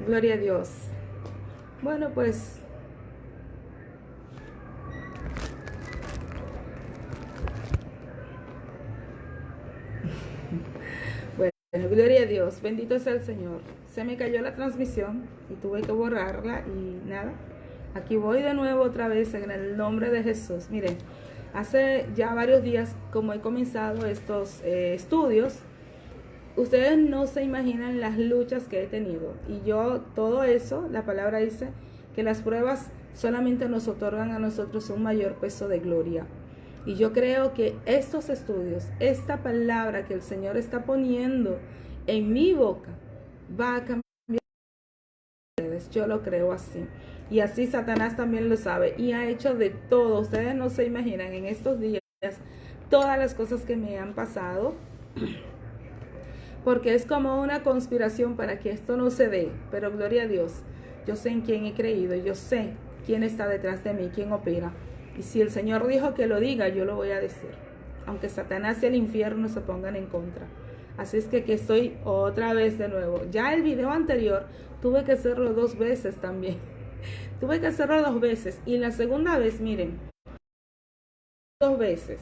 Gloria a Dios. Bueno, pues bueno, gloria a Dios. Bendito sea el Señor. Se me cayó la transmisión y tuve que borrarla y nada. Aquí voy de nuevo otra vez en el nombre de Jesús. Miren, hace ya varios días como he comenzado estos estudios, ustedes no se imaginan las luchas que he tenido. Y yo, todo eso, la palabra dice que las pruebas solamente nos otorgan a nosotros un mayor peso de gloria. Y yo creo que estos estudios, esta palabra que el Señor está poniendo en mi boca, va a cambiar ustedes. Yo lo creo así. Y así Satanás también lo sabe. Y ha hecho de todo. Ustedes no se imaginan en estos días todas las cosas que me han pasado, porque es como una conspiración para que esto no se dé. Pero gloria a Dios, yo sé en quién he creído, yo sé quién está detrás de mí, quién opera. Y si el Señor dijo que lo diga, yo lo voy a decir, aunque Satanás y el infierno se pongan en contra. Así es que aquí estoy otra vez de nuevo. Ya el video anterior tuve que hacerlo 2 veces también. Tuve que hacerlo 2 veces. Y la segunda vez, miren, 2 veces.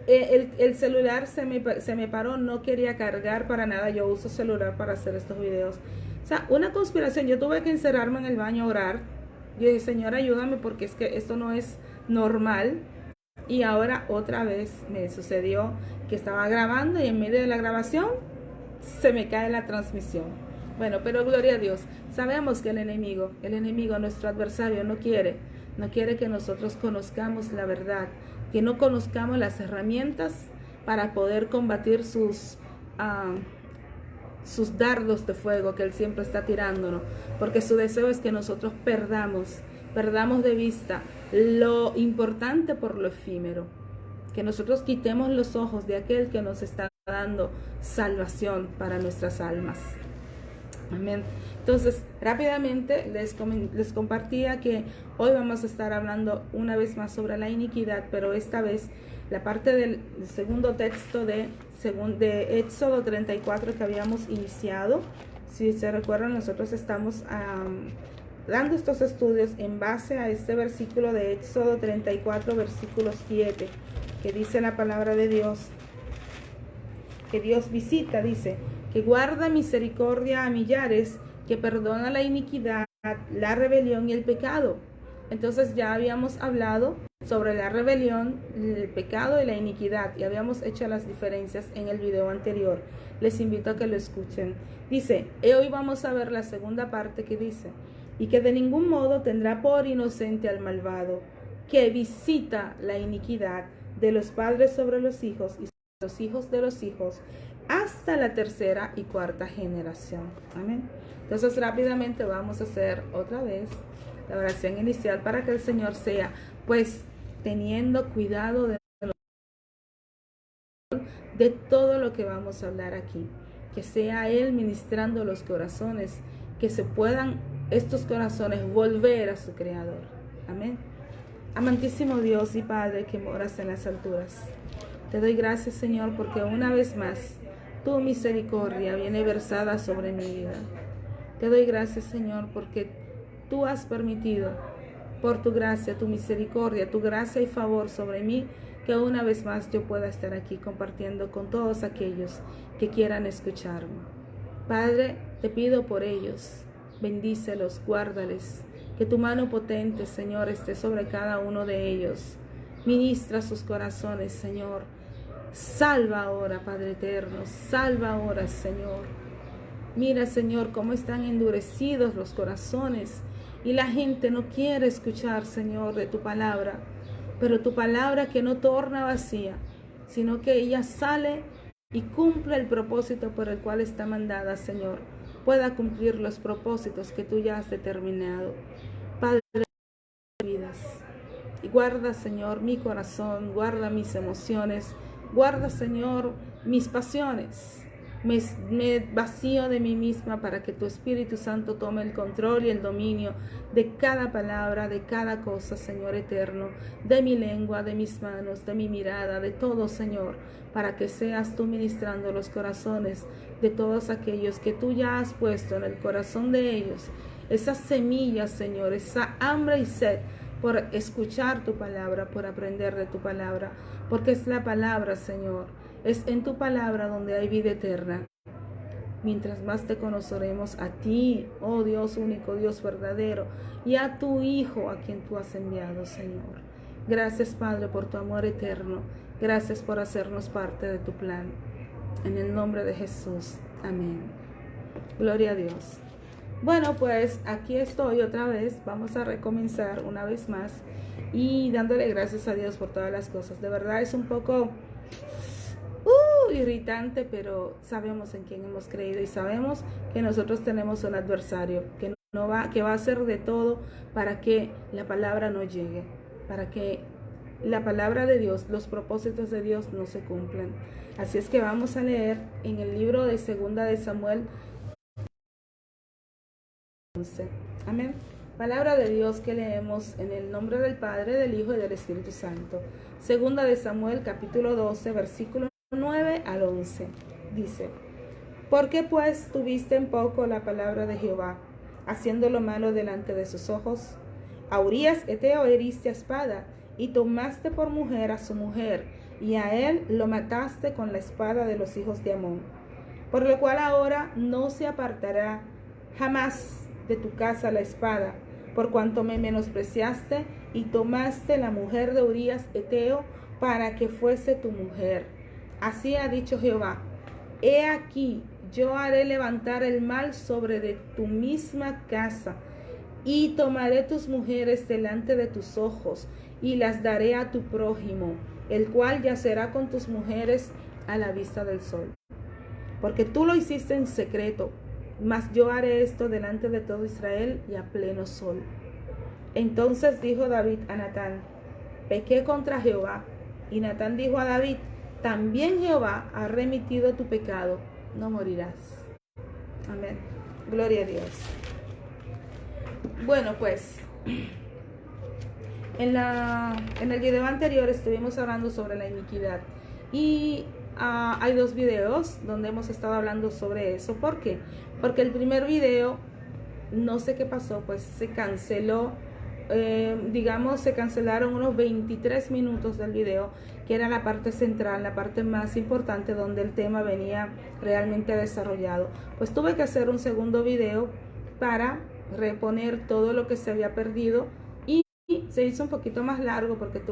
El celular se me paró, no quería cargar para nada. Yo uso celular para hacer estos videos. O sea, una conspiración. Yo tuve que encerrarme en el baño a orar. Yo dije, Señor, ayúdame porque es que esto no es normal. Y ahora otra vez me sucedió que estaba grabando y en medio de la grabación se me cae la transmisión. Bueno, pero gloria a Dios. Sabemos que el enemigo, nuestro adversario, no quiere que nosotros conozcamos la verdad, que no conozcamos las herramientas para poder combatir sus dardos de fuego que él siempre está tirándonos, porque su deseo es que nosotros perdamos de vista lo importante por lo efímero, que nosotros quitemos los ojos de aquel que nos está dando salvación para nuestras almas. Amén. Entonces, rápidamente les compartía que hoy vamos a estar hablando una vez más sobre la iniquidad, pero esta vez la parte del segundo texto de Éxodo 34 que habíamos iniciado. Si se recuerdan, nosotros estamos dando estos estudios en base a este versículo de Éxodo 34, versículo 7, que dice la palabra de Dios, que Dios visita, dice, que guarda misericordia a millares, que perdona la iniquidad, la rebelión y el pecado. Entonces ya habíamos hablado sobre la rebelión, el pecado y la iniquidad, y habíamos hecho las diferencias en el video anterior. Les invito a que lo escuchen. Dice, y hoy vamos a ver la segunda parte que dice, y que de ningún modo tendrá por inocente al malvado, que visita la iniquidad de los padres sobre los hijos y los hijos de los hijos, hasta la tercera y cuarta generación. Amén. Entonces rápidamente vamos a hacer otra vez la oración inicial para que el Señor sea, pues, teniendo cuidado de todo lo que vamos a hablar aquí, que sea Él ministrando los corazones, que se puedan estos corazones volver a su Creador. Amén. Amantísimo Dios y Padre que moras en las alturas, te doy gracias, Señor, porque una vez más tu misericordia viene versada sobre mi vida. Te doy gracias, Señor, porque tú has permitido, por tu gracia, tu misericordia, tu gracia y favor sobre mí, que una vez más yo pueda estar aquí compartiendo con todos aquellos que quieran escucharme. Padre, te pido por ellos, bendícelos, guárdales, que tu mano potente, Señor, esté sobre cada uno de ellos. Ministra sus corazones, Señor. Salva ahora, Padre eterno, salva ahora, Señor. Mira, Señor, cómo están endurecidos los corazones y la gente no quiere escuchar, Señor, de tu palabra. Pero tu palabra que no torna vacía, sino que ella sale y cumple el propósito por el cual está mandada, Señor. Pueda cumplir los propósitos que tú ya has determinado. Padre de vidas. Y guarda, Señor, mi corazón, guarda mis emociones, guarda, Señor, mis pasiones. Me vacío de mí misma para que tu Espíritu Santo tome el control y el dominio de cada palabra, de cada cosa, Señor eterno, de mi lengua, de mis manos, de mi mirada, de todo, Señor, para que seas tú ministrando los corazones de todos aquellos que tú ya has puesto en el corazón de ellos, esas semillas, Señor, esa hambre y sed por escuchar tu palabra, por aprender de tu palabra, porque es la palabra, Señor, es en tu palabra donde hay vida eterna. Mientras más te conoceremos a ti, oh Dios único, Dios verdadero, y a tu Hijo a quien tú has enviado, Señor. Gracias, Padre, por tu amor eterno. Gracias por hacernos parte de tu plan. En el nombre de Jesús. Amén. Gloria a Dios. Bueno, pues aquí estoy otra vez. Vamos a recomenzar una vez más y dándole gracias a Dios por todas las cosas. De verdad es un poco irritante, pero sabemos en quién hemos creído y sabemos que nosotros tenemos un adversario que va a hacer de todo para que la palabra no llegue, para que la palabra de Dios, los propósitos de Dios no se cumplan. Así es que vamos a leer en el libro de Segunda de Samuel 11. Amén. Palabra de Dios que leemos en el nombre del Padre, del Hijo y del Espíritu Santo. Segunda de Samuel capítulo 12, versículo 9 al 11. Dice: ¿Por qué pues tuviste en poco la palabra de Jehová, haciendo lo malo delante de sus ojos? A Urías Eteo heriste a espada, y tomaste por mujer a su mujer, y a él lo mataste con la espada de los hijos de Amón. Por lo cual ahora no se apartará jamás de tu casa la espada, por cuanto me menospreciaste y tomaste la mujer de Urías Eteo para que fuese tu mujer. Así ha dicho Jehová: he aquí, yo haré levantar el mal sobre de tu misma casa, y tomaré tus mujeres delante de tus ojos, y las daré a tu prójimo, el cual yacerá con tus mujeres a la vista del sol. Porque tú lo hiciste en secreto, mas yo haré esto delante de todo Israel y a pleno sol. Entonces dijo David a Natán: pequé contra Jehová. Y Natán dijo a David: también Jehová ha remitido tu pecado, no morirás. Amén. Gloria a Dios. Bueno, pues en el video anterior estuvimos hablando sobre la iniquidad y hay dos videos donde hemos estado hablando sobre eso. ¿Por qué? Porque el primer video, no sé qué pasó, pues se canceló. Se cancelaron unos 23 minutos del video, que era la parte central, la parte más importante donde el tema venía realmente desarrollado. Pues tuve que hacer un segundo video para reponer todo lo que se había perdido, y se hizo un poquito más largo porque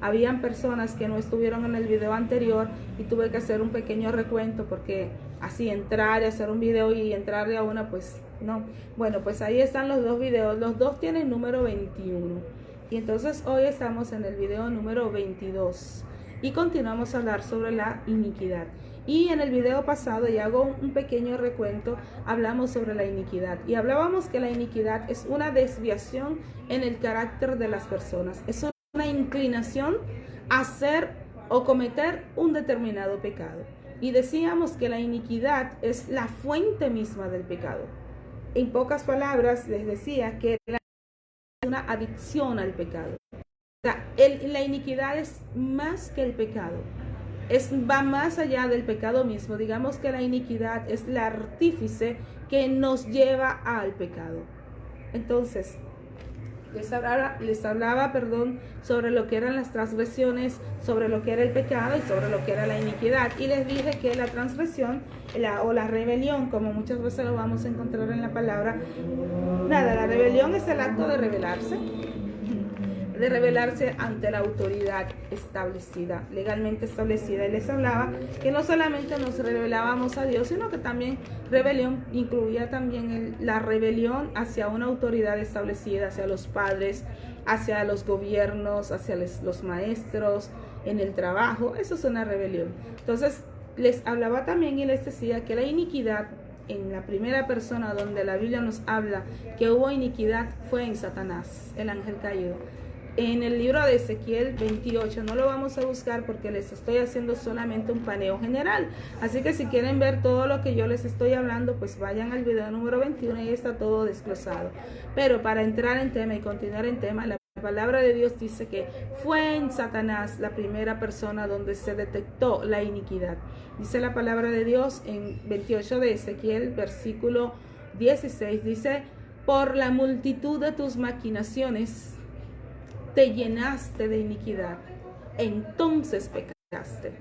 habían personas que no estuvieron en el video anterior y tuve que hacer un pequeño recuento, porque así entrar y hacer un video y entrar de a una, pues no. Bueno, pues ahí están los dos videos, los dos tienen número 21 y entonces hoy estamos en el video número 22 y continuamos a hablar sobre la iniquidad. Y en el video pasado, y hago un pequeño recuento, hablamos sobre la iniquidad y hablábamos que la iniquidad es una desviación en el carácter de las personas, es una inclinación a hacer o cometer un determinado pecado, y decíamos que la iniquidad es la fuente misma del pecado. En pocas palabras les decía que es una adicción al pecado. O sea, la iniquidad es más que el pecado, va más allá del pecado mismo. Digamos que la iniquidad es el artífice que nos lleva al pecado. Entonces les hablaba, sobre lo que eran las transgresiones, sobre lo que era el pecado y sobre lo que era la iniquidad. Y les dije que la transgresión o la rebelión, como muchas veces lo vamos a encontrar en la palabra, la rebelión es el acto de rebelarse ante la autoridad establecida, legalmente establecida. Y les hablaba que no solamente nos rebelábamos a Dios, sino que también rebelión incluía también la rebelión hacia una autoridad establecida, hacia los padres, hacia los gobiernos, hacia los maestros, en el trabajo. Eso es una rebelión. Entonces les hablaba también y les decía que la iniquidad, en la primera persona donde la Biblia nos habla que hubo iniquidad, fue en Satanás, el ángel caído. En el libro de Ezequiel 28, no lo vamos a buscar porque les estoy haciendo solamente un paneo general. Así que si quieren ver todo lo que yo les estoy hablando, pues vayan al video número 21 y está todo desglosado. Pero para entrar en tema y continuar en tema, la palabra de Dios dice que fue en Satanás la primera persona donde se detectó la iniquidad. Dice la palabra de Dios en 28 de Ezequiel, versículo 16, dice: por la multitud de tus maquinaciones te llenaste de iniquidad, entonces pecaste.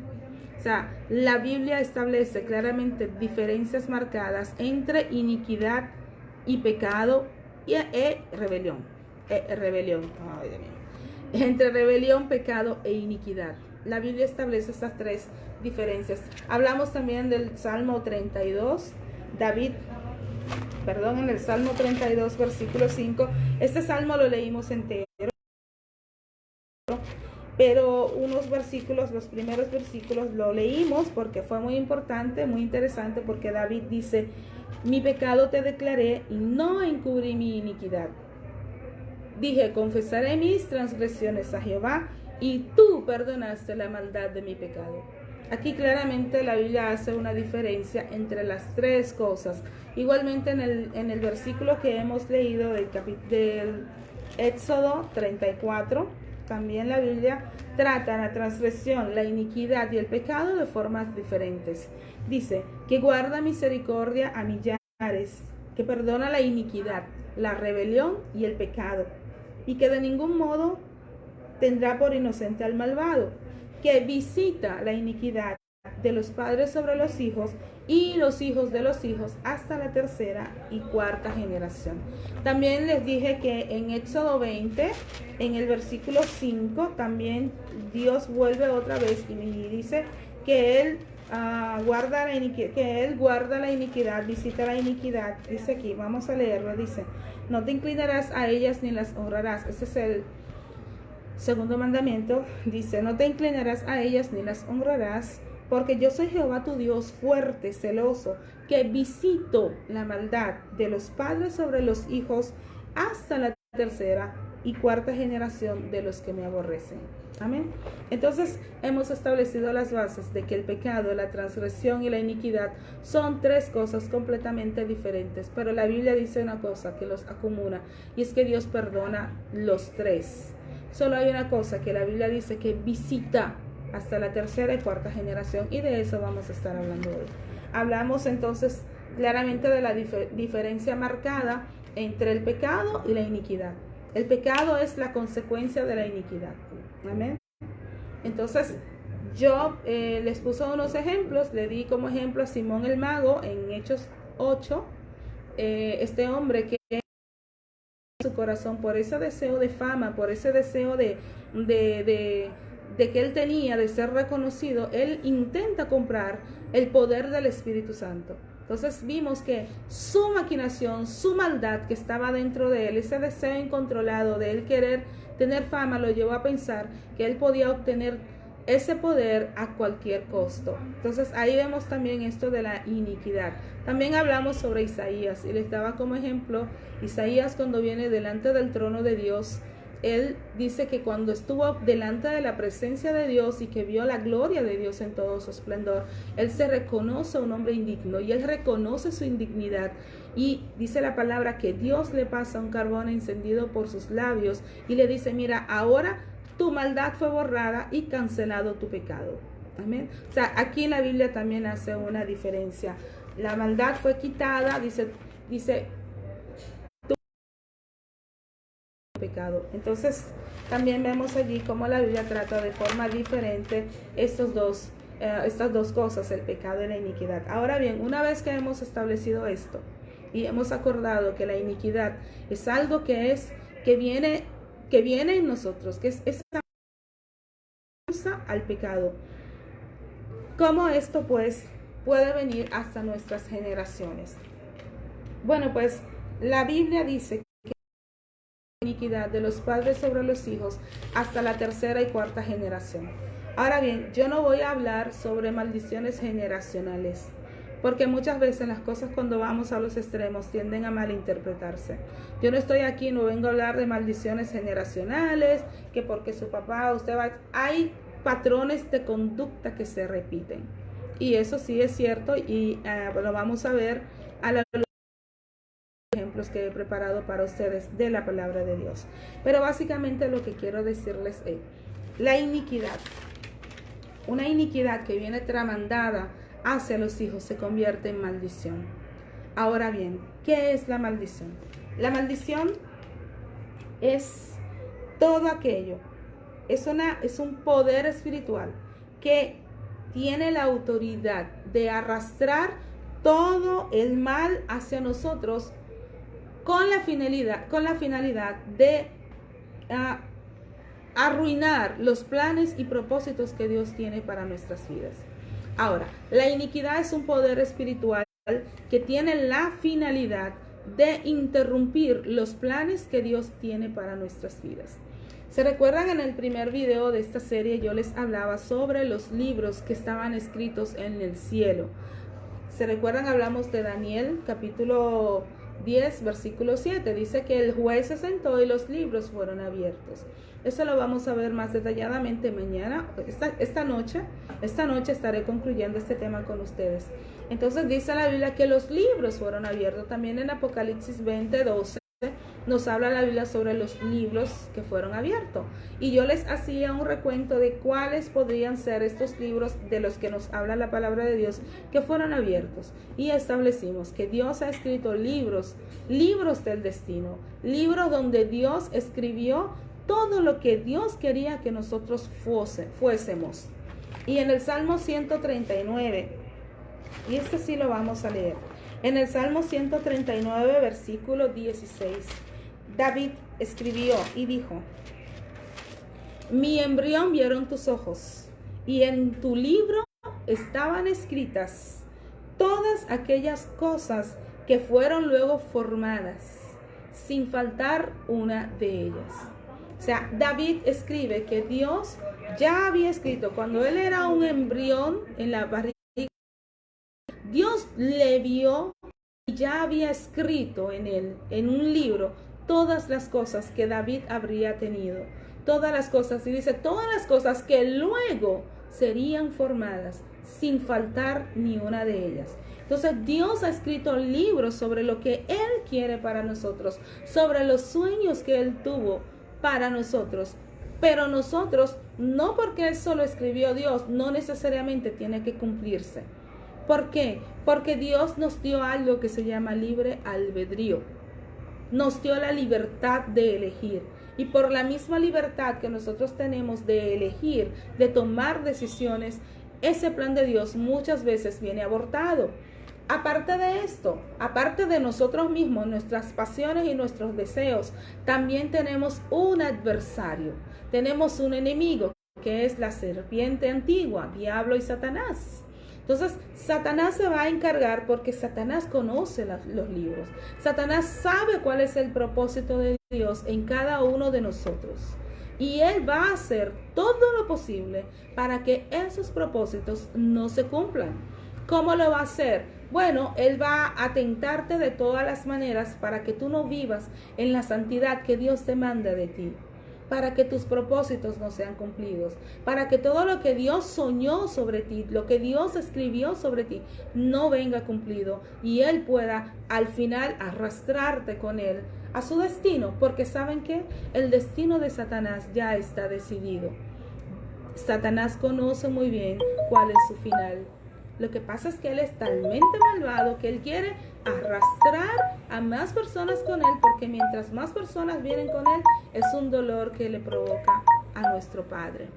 O sea, la Biblia establece claramente diferencias marcadas entre iniquidad y pecado y rebelión. Rebelión. Ay, Dios mío. Entre rebelión, pecado e iniquidad. La Biblia establece estas tres diferencias. Hablamos también del Salmo 32. En el Salmo 32, versículo 5. Este salmo lo leímos entero, pero unos versículos, los primeros versículos lo leímos porque fue muy importante, muy interesante, porque David dice: mi pecado te declaré y no encubrí mi iniquidad. Dije: confesaré mis transgresiones a Jehová, y tú perdonaste la maldad de mi pecado. Aquí claramente la Biblia hace una diferencia entre las tres cosas. Igualmente en el versículo que hemos leído del Éxodo 34, también la Biblia trata la transgresión, la iniquidad y el pecado de formas diferentes. Dice que guarda misericordia a millares, que perdona la iniquidad, la rebelión y el pecado, y que de ningún modo tendrá por inocente al malvado, que visita la iniquidad de los padres sobre los hijos y los hijos de los hijos hasta la tercera y cuarta generación. También les dije que en Éxodo 20, en el versículo 5, también Dios vuelve otra vez y dice que Él guarda la iniquidad, visita la iniquidad. Dice aquí, vamos a leerlo, dice: no te inclinarás a ellas ni las honrarás. Ese es el segundo mandamiento. Dice: no te inclinarás a ellas ni las honrarás, porque yo soy Jehová tu Dios, fuerte, celoso, que visito la maldad de los padres sobre los hijos hasta la tercera y cuarta generación de los que me aborrecen. Amén. Entonces hemos establecido las bases de que el pecado, la transgresión y la iniquidad son tres cosas completamente diferentes, pero la Biblia dice una cosa que los acumula, y es que Dios perdona los tres. Solo hay una cosa que la Biblia dice: que visita hasta la tercera y cuarta generación, y de eso vamos a estar hablando hoy. Hablamos entonces claramente de la diferencia marcada entre el pecado y la iniquidad. El pecado es la consecuencia de la iniquidad. Amén. Entonces yo les puse unos ejemplos. Le di como ejemplo a Simón el mago en Hechos 8, este hombre que su corazón por ese deseo de fama, por ese deseo de que él tenía de ser reconocido, él intenta comprar el poder del Espíritu Santo. Entonces vimos que su maquinación, su maldad que estaba dentro de él, ese deseo incontrolado de él querer tener fama, lo llevó a pensar que él podía obtener ese poder a cualquier costo. Entonces ahí vemos también esto de la iniquidad. También hablamos sobre Isaías y les daba como ejemplo Isaías cuando viene delante del trono de Dios. Él dice que cuando estuvo delante de la presencia de Dios y que vio la gloria de Dios en todo su esplendor, él se reconoce un hombre indigno y él reconoce su indignidad, y dice la palabra que Dios le pasa un carbón encendido por sus labios y le dice: mira, ahora tu maldad fue borrada y cancelado tu pecado. Amén. O sea, aquí en la Biblia también hace una diferencia. La maldad fue quitada, dice pecado. Entonces también vemos allí cómo la Biblia trata de forma diferente estas dos cosas, el pecado y la iniquidad. Ahora bien, una vez que hemos establecido esto y hemos acordado que la iniquidad es algo que viene en nosotros, que es esa causa al pecado, ¿cómo esto pues puede venir hasta nuestras generaciones? Bueno, pues la Biblia dice iniquidad de los padres sobre los hijos hasta la tercera y cuarta generación. Ahora bien, yo no voy a hablar sobre maldiciones generacionales, porque muchas veces las cosas cuando vamos a los extremos tienden a malinterpretarse. Yo no estoy aquí, no vengo a hablar de maldiciones generacionales, que porque su papá, usted va... Hay patrones de conducta que se repiten, y eso sí es cierto, y lo vamos a ver a la ejemplos que he preparado para ustedes de la palabra de Dios. Pero básicamente lo que quiero decirles es, la iniquidad, una iniquidad que viene tramandada hacia los hijos se convierte en maldición. Ahora bien, ¿qué es la maldición? La maldición es todo aquello, es un poder espiritual que tiene la autoridad de arrastrar todo el mal hacia nosotros con la finalidad de arruinar los planes y propósitos que Dios tiene para nuestras vidas. Ahora, la iniquidad es un poder espiritual que tiene la finalidad de interrumpir los planes que Dios tiene para nuestras vidas. ¿Se recuerdan? En el primer video de esta serie yo les hablaba sobre los libros que estaban escritos en el cielo. ¿Se recuerdan? Hablamos de Daniel, capítulo 10, versículo 7. Dice que el juez se sentó y los libros fueron abiertos. Eso lo vamos a ver más detalladamente mañana. Esta noche estaré concluyendo este tema con ustedes. Entonces dice la Biblia que los libros fueron abiertos. También en Apocalipsis 20:12 nos habla la Biblia sobre los libros que fueron abiertos. Y yo les hacía un recuento de cuáles podrían ser estos libros de los que nos habla la palabra de Dios que fueron abiertos. Y establecimos que Dios ha escrito libros del destino, libros donde Dios escribió todo lo que Dios quería que nosotros fuésemos. Y en el Salmo 139, y este sí lo vamos a leer. En el Salmo 139, versículo 16, David escribió y dijo: mi embrión vieron tus ojos, y en tu libro estaban escritas todas aquellas cosas que fueron luego formadas, sin faltar una de ellas. O sea, David escribe que Dios ya había escrito, cuando él era un embrión en la barriga, Dios le vio y ya había escrito en él, en un libro, todas las cosas que David habría tenido. Todas las cosas, y dice, todas las cosas que luego serían formadas, sin faltar ni una de ellas. Entonces Dios ha escrito libros sobre lo que Él quiere para nosotros, sobre los sueños que Él tuvo para nosotros. Pero nosotros, no porque eso lo escribió Dios, no necesariamente tiene que cumplirse. ¿Por qué? Porque Dios nos dio algo que se llama libre albedrío. Nos dio la libertad de elegir. Y por la misma libertad que nosotros tenemos de elegir, de tomar decisiones, ese plan de Dios muchas veces viene abortado. Aparte de esto, aparte de nosotros mismos, nuestras pasiones y nuestros deseos, también tenemos un adversario, tenemos un enemigo, que es la serpiente antigua, diablo y Satanás. Entonces, Satanás se va a encargar porque Satanás conoce los libros. Satanás sabe cuál es el propósito de Dios en cada uno de nosotros. Y él va a hacer todo lo posible para que esos propósitos no se cumplan. ¿Cómo lo va a hacer? Bueno, él va a tentarte de todas las maneras para que tú no vivas en la santidad que Dios te manda de ti, para que tus propósitos no sean cumplidos, para que todo lo que Dios soñó sobre ti, lo que Dios escribió sobre ti, no venga cumplido y Él pueda al final arrastrarte con Él a su destino, porque ¿saben qué? El destino de Satanás ya está decidido. Satanás conoce muy bien cuál es su final. Lo que pasa es que él es talmente malvado que él quiere arrastrar a más personas con él, porque mientras más personas vienen con él, es un dolor que le provoca a nuestro Padre.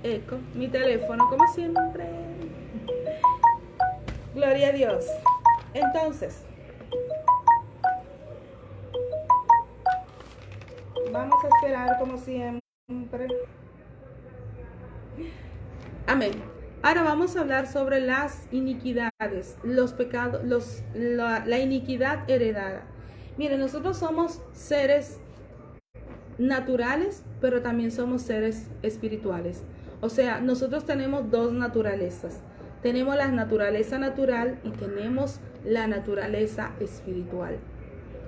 Eco, mi teléfono, como siempre. Gloria a Dios. Entonces, vamos a esperar como siempre. Amén. Ahora vamos a hablar sobre las iniquidades, los pecados, la iniquidad heredada. Miren, nosotros somos seres naturales, pero también somos seres espirituales. O sea, nosotros tenemos dos naturalezas. Tenemos la naturaleza natural y tenemos la naturaleza espiritual.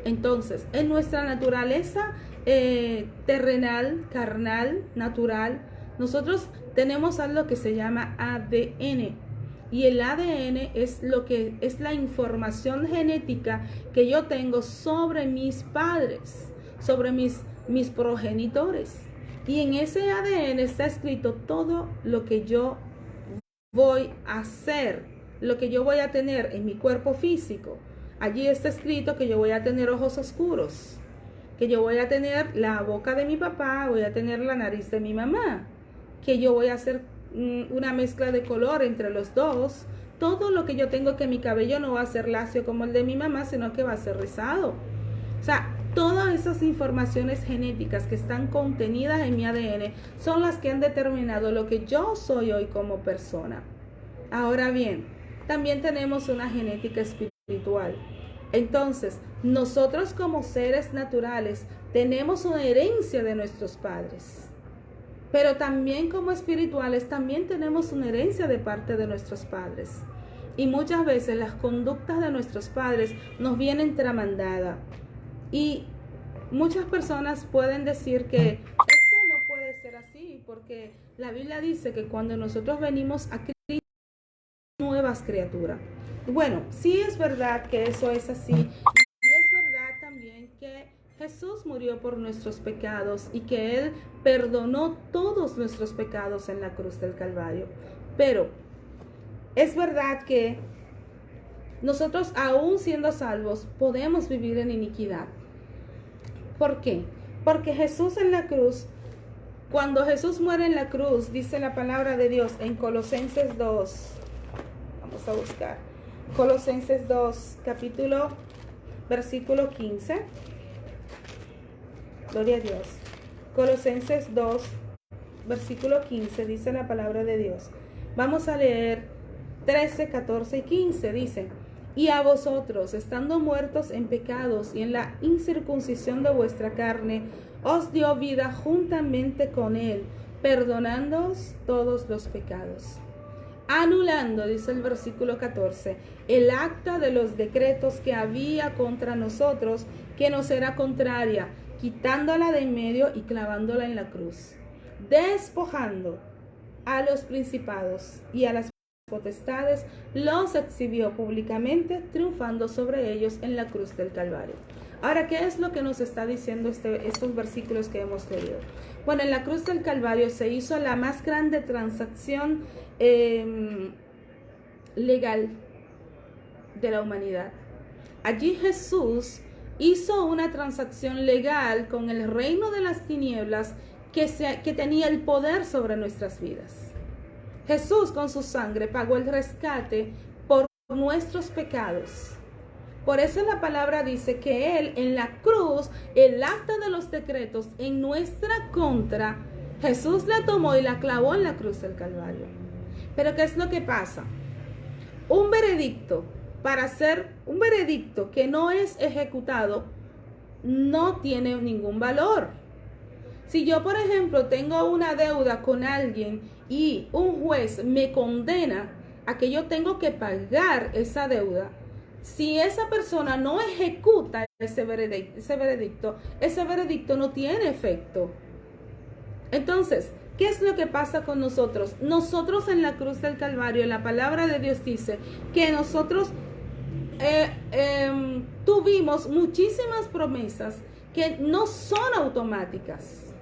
Entonces, en nuestra naturaleza terrenal, carnal, natural, nosotros tenemos algo que se llama ADN. Y el ADN es lo que es la información genética que yo tengo sobre mis padres, sobre mis progenitores. Y en ese ADN está escrito todo lo que yo voy a hacer, lo que yo voy a tener en mi cuerpo físico. Allí está escrito que yo voy a tener ojos oscuros, que yo voy a tener la boca de mi papá, voy a tener la nariz de mi mamá, que yo voy a hacer una mezcla de color entre los dos. Todo lo que yo tengo, que mi cabello no va a ser lacio como el de mi mamá, sino que va a ser rizado. O sea, todas esas informaciones genéticas que están contenidas en mi ADN son las que han determinado lo que yo soy hoy como persona. Ahora bien, también tenemos una genética espiritual. Entonces, nosotros como seres naturales tenemos una herencia de nuestros padres. Pero también como espirituales, también tenemos una herencia de parte de nuestros padres. Y muchas veces las conductas de nuestros padres nos vienen tramandadas. Y muchas personas pueden decir que esto no puede ser así, porque la Biblia dice que cuando nosotros venimos a Cristo, nuevas criaturas. Bueno, sí es verdad que eso es así. Y es verdad también que Jesús murió por nuestros pecados y que Él perdonó todos nuestros pecados en la cruz del Calvario. Pero es verdad que nosotros, aún siendo salvos, podemos vivir en iniquidad. ¿Por qué? Porque Jesús en la cruz, cuando Jesús muere en la cruz, dice la palabra de Dios en Colosenses 2. Vamos a buscar. Colosenses 2, versículo 15. Gloria a Dios. Colosenses 2, versículo 15, dice la palabra de Dios. Vamos a leer 13, 14 y 15. Dice: y a vosotros, estando muertos en pecados y en la incircuncisión de vuestra carne, os dio vida juntamente con Él, perdonándoos todos los pecados. Anulando, dice el versículo 14, el acta de los decretos que había contra nosotros, que nos era contraria, quitándola de en medio y clavándola en la cruz, despojando a los principados y a las potestades, los exhibió públicamente, triunfando sobre ellos en la cruz del Calvario. Ahora, ¿qué es lo que nos está diciendo estos versículos que hemos leído? Bueno, en la cruz del Calvario se hizo la más grande transacción legal de la humanidad. Allí Jesús hizo una transacción legal con el reino de las tinieblas que tenía el poder sobre nuestras vidas. Jesús con su sangre pagó el rescate por nuestros pecados. Por eso la palabra dice que Él en la cruz, el acta de los decretos en nuestra contra, Jesús la tomó y la clavó en la cruz del Calvario. Pero ¿qué es lo que pasa? Un veredicto, para ser un veredicto que no es ejecutado, no tiene ningún valor. Si yo, por ejemplo, tengo una deuda con alguien y un juez me condena a que yo tengo que pagar esa deuda, si esa persona no ejecuta ese veredicto no tiene efecto. Entonces, ¿qué es lo que pasa con nosotros? Nosotros en la cruz del Calvario, la palabra de Dios dice que nosotros tuvimos muchísimas promesas que no son automáticas.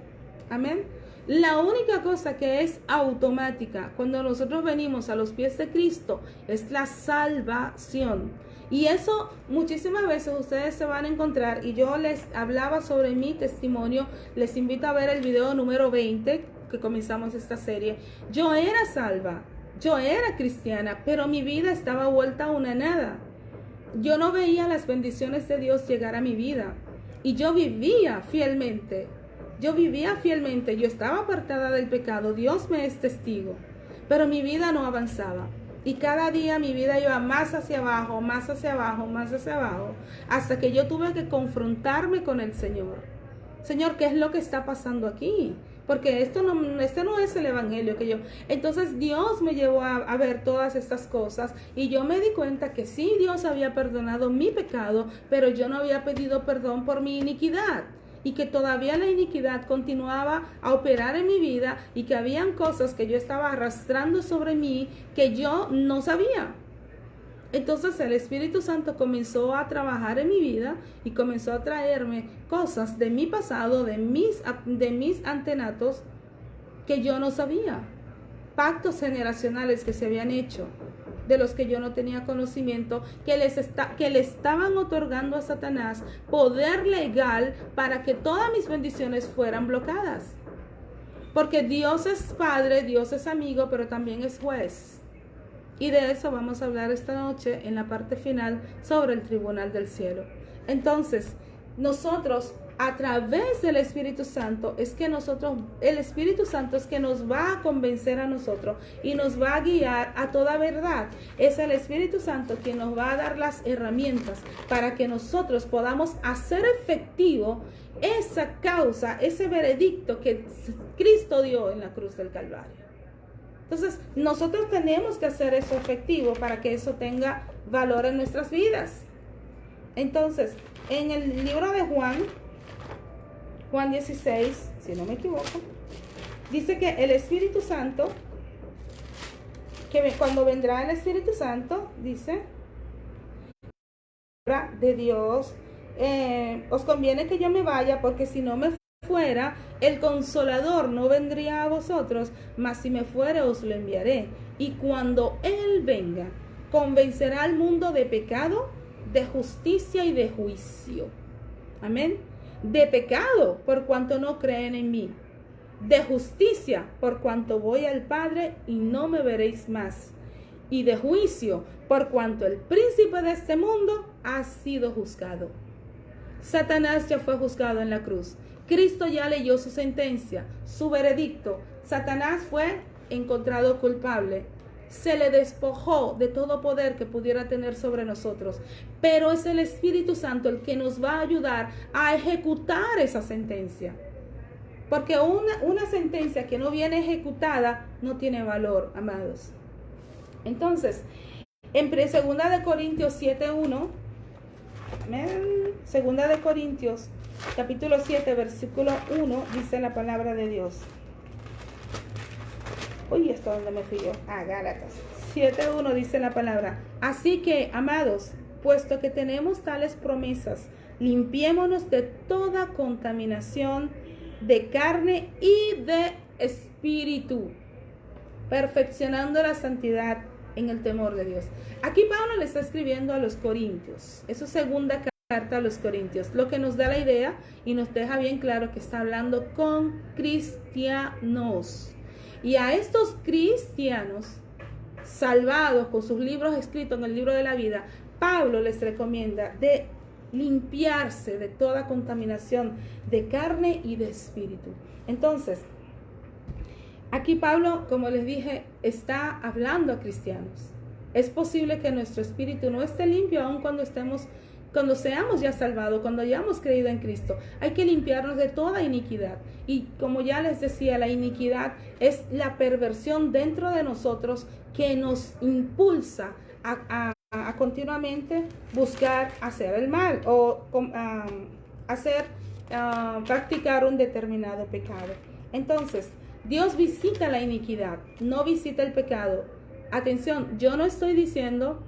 Amén. La única cosa que es automática cuando nosotros venimos a los pies de Cristo es la salvación. Y eso muchísimas veces ustedes se van a encontrar, y yo les hablaba sobre mi testimonio. Les invito a ver el video número 20 que comenzamos esta serie. Yo era salva, yo era cristiana, pero mi vida estaba vuelta a una nada. Yo no veía las bendiciones de Dios llegar a mi vida, y yo vivía fielmente. Yo estaba apartada del pecado, Dios me es testigo, pero mi vida no avanzaba. Y cada día mi vida iba más hacia abajo, más hacia abajo, más hacia abajo, hasta que yo tuve que confrontarme con el Señor. Señor, ¿qué es lo que está pasando aquí? Porque este no es el evangelio que yo... Entonces Dios me llevó a ver todas estas cosas, y yo me di cuenta que sí, Dios había perdonado mi pecado, pero yo no había pedido perdón por mi iniquidad. y que todavía la iniquidad continuaba a operar en mi vida y que habían cosas que yo estaba arrastrando sobre mí que yo no sabía. Entonces el Espíritu Santo comenzó a trabajar en mi vida y comenzó a traerme cosas de mi pasado, de mis antenatos que yo no sabía. Pactos generacionales que se habían hecho, de los que yo no tenía conocimiento, que le estaban otorgando a Satanás poder legal para que todas mis bendiciones fueran bloqueadas. Porque Dios es Padre, Dios es amigo, pero también es juez. Y de eso vamos a hablar esta noche en la parte final sobre el tribunal del cielo. Entonces, nosotros a través del Espíritu Santo el Espíritu Santo es que nos va a convencer a nosotros y nos va a guiar a toda verdad. Es el Espíritu Santo quien nos va a dar las herramientas para que nosotros podamos hacer efectivo esa causa, ese veredicto que Cristo dio en la cruz del Calvario. Entonces, nosotros tenemos que hacer eso efectivo para que eso tenga valor en nuestras vidas. Entonces, en el libro de Juan 16, si no me equivoco, dice que el Espíritu Santo, cuando vendrá el Espíritu Santo, dice, de Dios, os conviene que yo me vaya, porque si no me fuera, el Consolador no vendría a vosotros, mas si me fuere os lo enviaré. Y cuando Él venga, convencerá al mundo de pecado, de justicia y de juicio. Amén. De pecado, por cuanto no creen en mí. De justicia, por cuanto voy al Padre y no me veréis más. Y de juicio, por cuanto el príncipe de este mundo ha sido juzgado. Satanás ya fue juzgado en la cruz. Cristo ya leyó su sentencia, su veredicto. Satanás fue encontrado culpable. Se le despojó de todo poder que pudiera tener sobre nosotros. Pero es el Espíritu Santo el que nos va a ayudar a ejecutar esa sentencia. Porque una sentencia que no viene ejecutada no tiene valor, amados. Entonces, en 2 Corintios 7:1, Segunda de Corintios, capítulo 7, versículo 1, dice la palabra de Dios. Uy, ¿esto dónde me fui yo? Gálatas 7:1 dice la palabra. Así que, amados, puesto que tenemos tales promesas, limpiémonos de toda contaminación de carne y de espíritu, perfeccionando la santidad en el temor de Dios. Aquí Pablo le está escribiendo a los corintios. Es su segunda carta a los corintios, lo que nos da la idea y nos deja bien claro que está hablando con cristianos. Y a estos cristianos salvados con sus libros escritos en el libro de la vida, Pablo les recomienda de limpiarse de toda contaminación de carne y de espíritu. Entonces, aquí Pablo, como les dije, está hablando a cristianos. Es posible que nuestro espíritu no esté limpio aun cuando seamos ya salvados, cuando hayamos creído en Cristo. Hay que limpiarnos de toda iniquidad. Y como ya les decía, la iniquidad es la perversión dentro de nosotros que nos impulsa a continuamente buscar hacer el mal o practicar un determinado pecado. Entonces, Dios visita la iniquidad, no visita el pecado. Atención, yo no estoy diciendo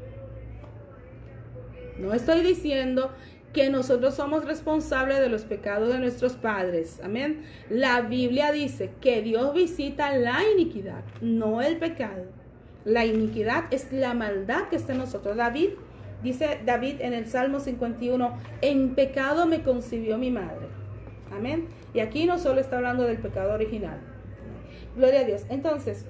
que nosotros somos responsables de los pecados de nuestros padres. Amén. La Biblia dice que Dios visita la iniquidad, no el pecado. La iniquidad es la maldad que está en nosotros. Dice David en el Salmo 51, en pecado me concibió mi madre. Amén. Y aquí no solo está hablando del pecado original. Gloria a Dios. Entonces,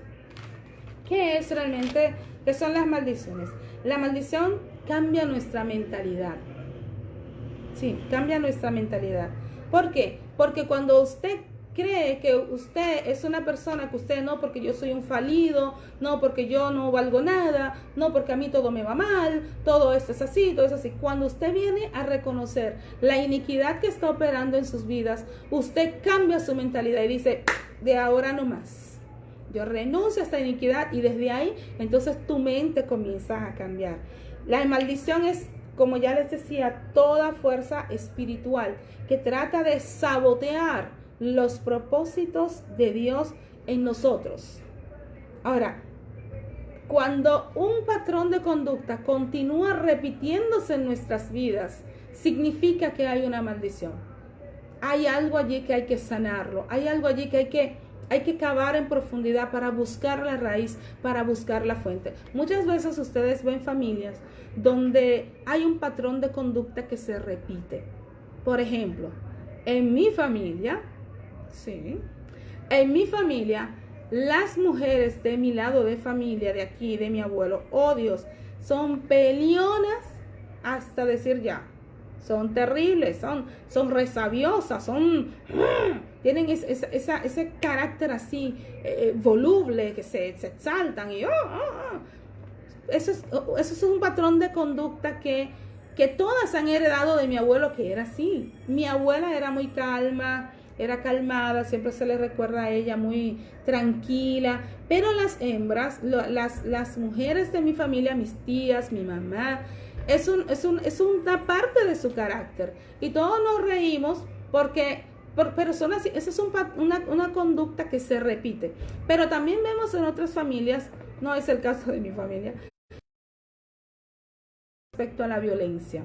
¿qué es realmente? ¿Qué son las maldiciones? La maldición cambia nuestra mentalidad. Sí, cambia nuestra mentalidad. ¿Por qué? Porque cuando usted cree que usted es una persona que usted no, porque yo soy un falido, no, porque yo no valgo nada, no, porque a mí todo me va mal, todo esto es así, todo es así. Cuando usted viene a reconocer la iniquidad que está operando en sus vidas, usted cambia su mentalidad y dice, de ahora no más. Yo renuncio a esta iniquidad y desde ahí, entonces tu mente comienza a cambiar. La maldición es como ya les decía, toda fuerza espiritual que trata de sabotear los propósitos de Dios en nosotros. Ahora, cuando un patrón de conducta continúa repitiéndose en nuestras vidas, significa que hay una maldición. Hay algo allí que hay que sanarlo, hay algo allí que hay que cavar en profundidad para buscar la raíz, para buscar la fuente. Muchas veces ustedes ven familias donde hay un patrón de conducta que se repite. Por ejemplo, en mi familia, las mujeres de mi lado de familia, de aquí, de mi abuelo, oh Dios, son peleonas hasta decir ya. Son terribles, son resabiosas, tienen ese carácter así voluble, que se exaltan y Eso es un patrón de conducta que todas han heredado de mi abuelo, que era así. Mi abuela era muy era calmada, siempre se le recuerda a ella muy tranquila, pero las hembras, las mujeres de mi familia, mis tías, mi mamá, es una parte de su carácter. Y todos nos reímos pero son así. Esa es una conducta que se repite. Pero también vemos en otras familias, no es el caso de mi familia, respecto a la violencia.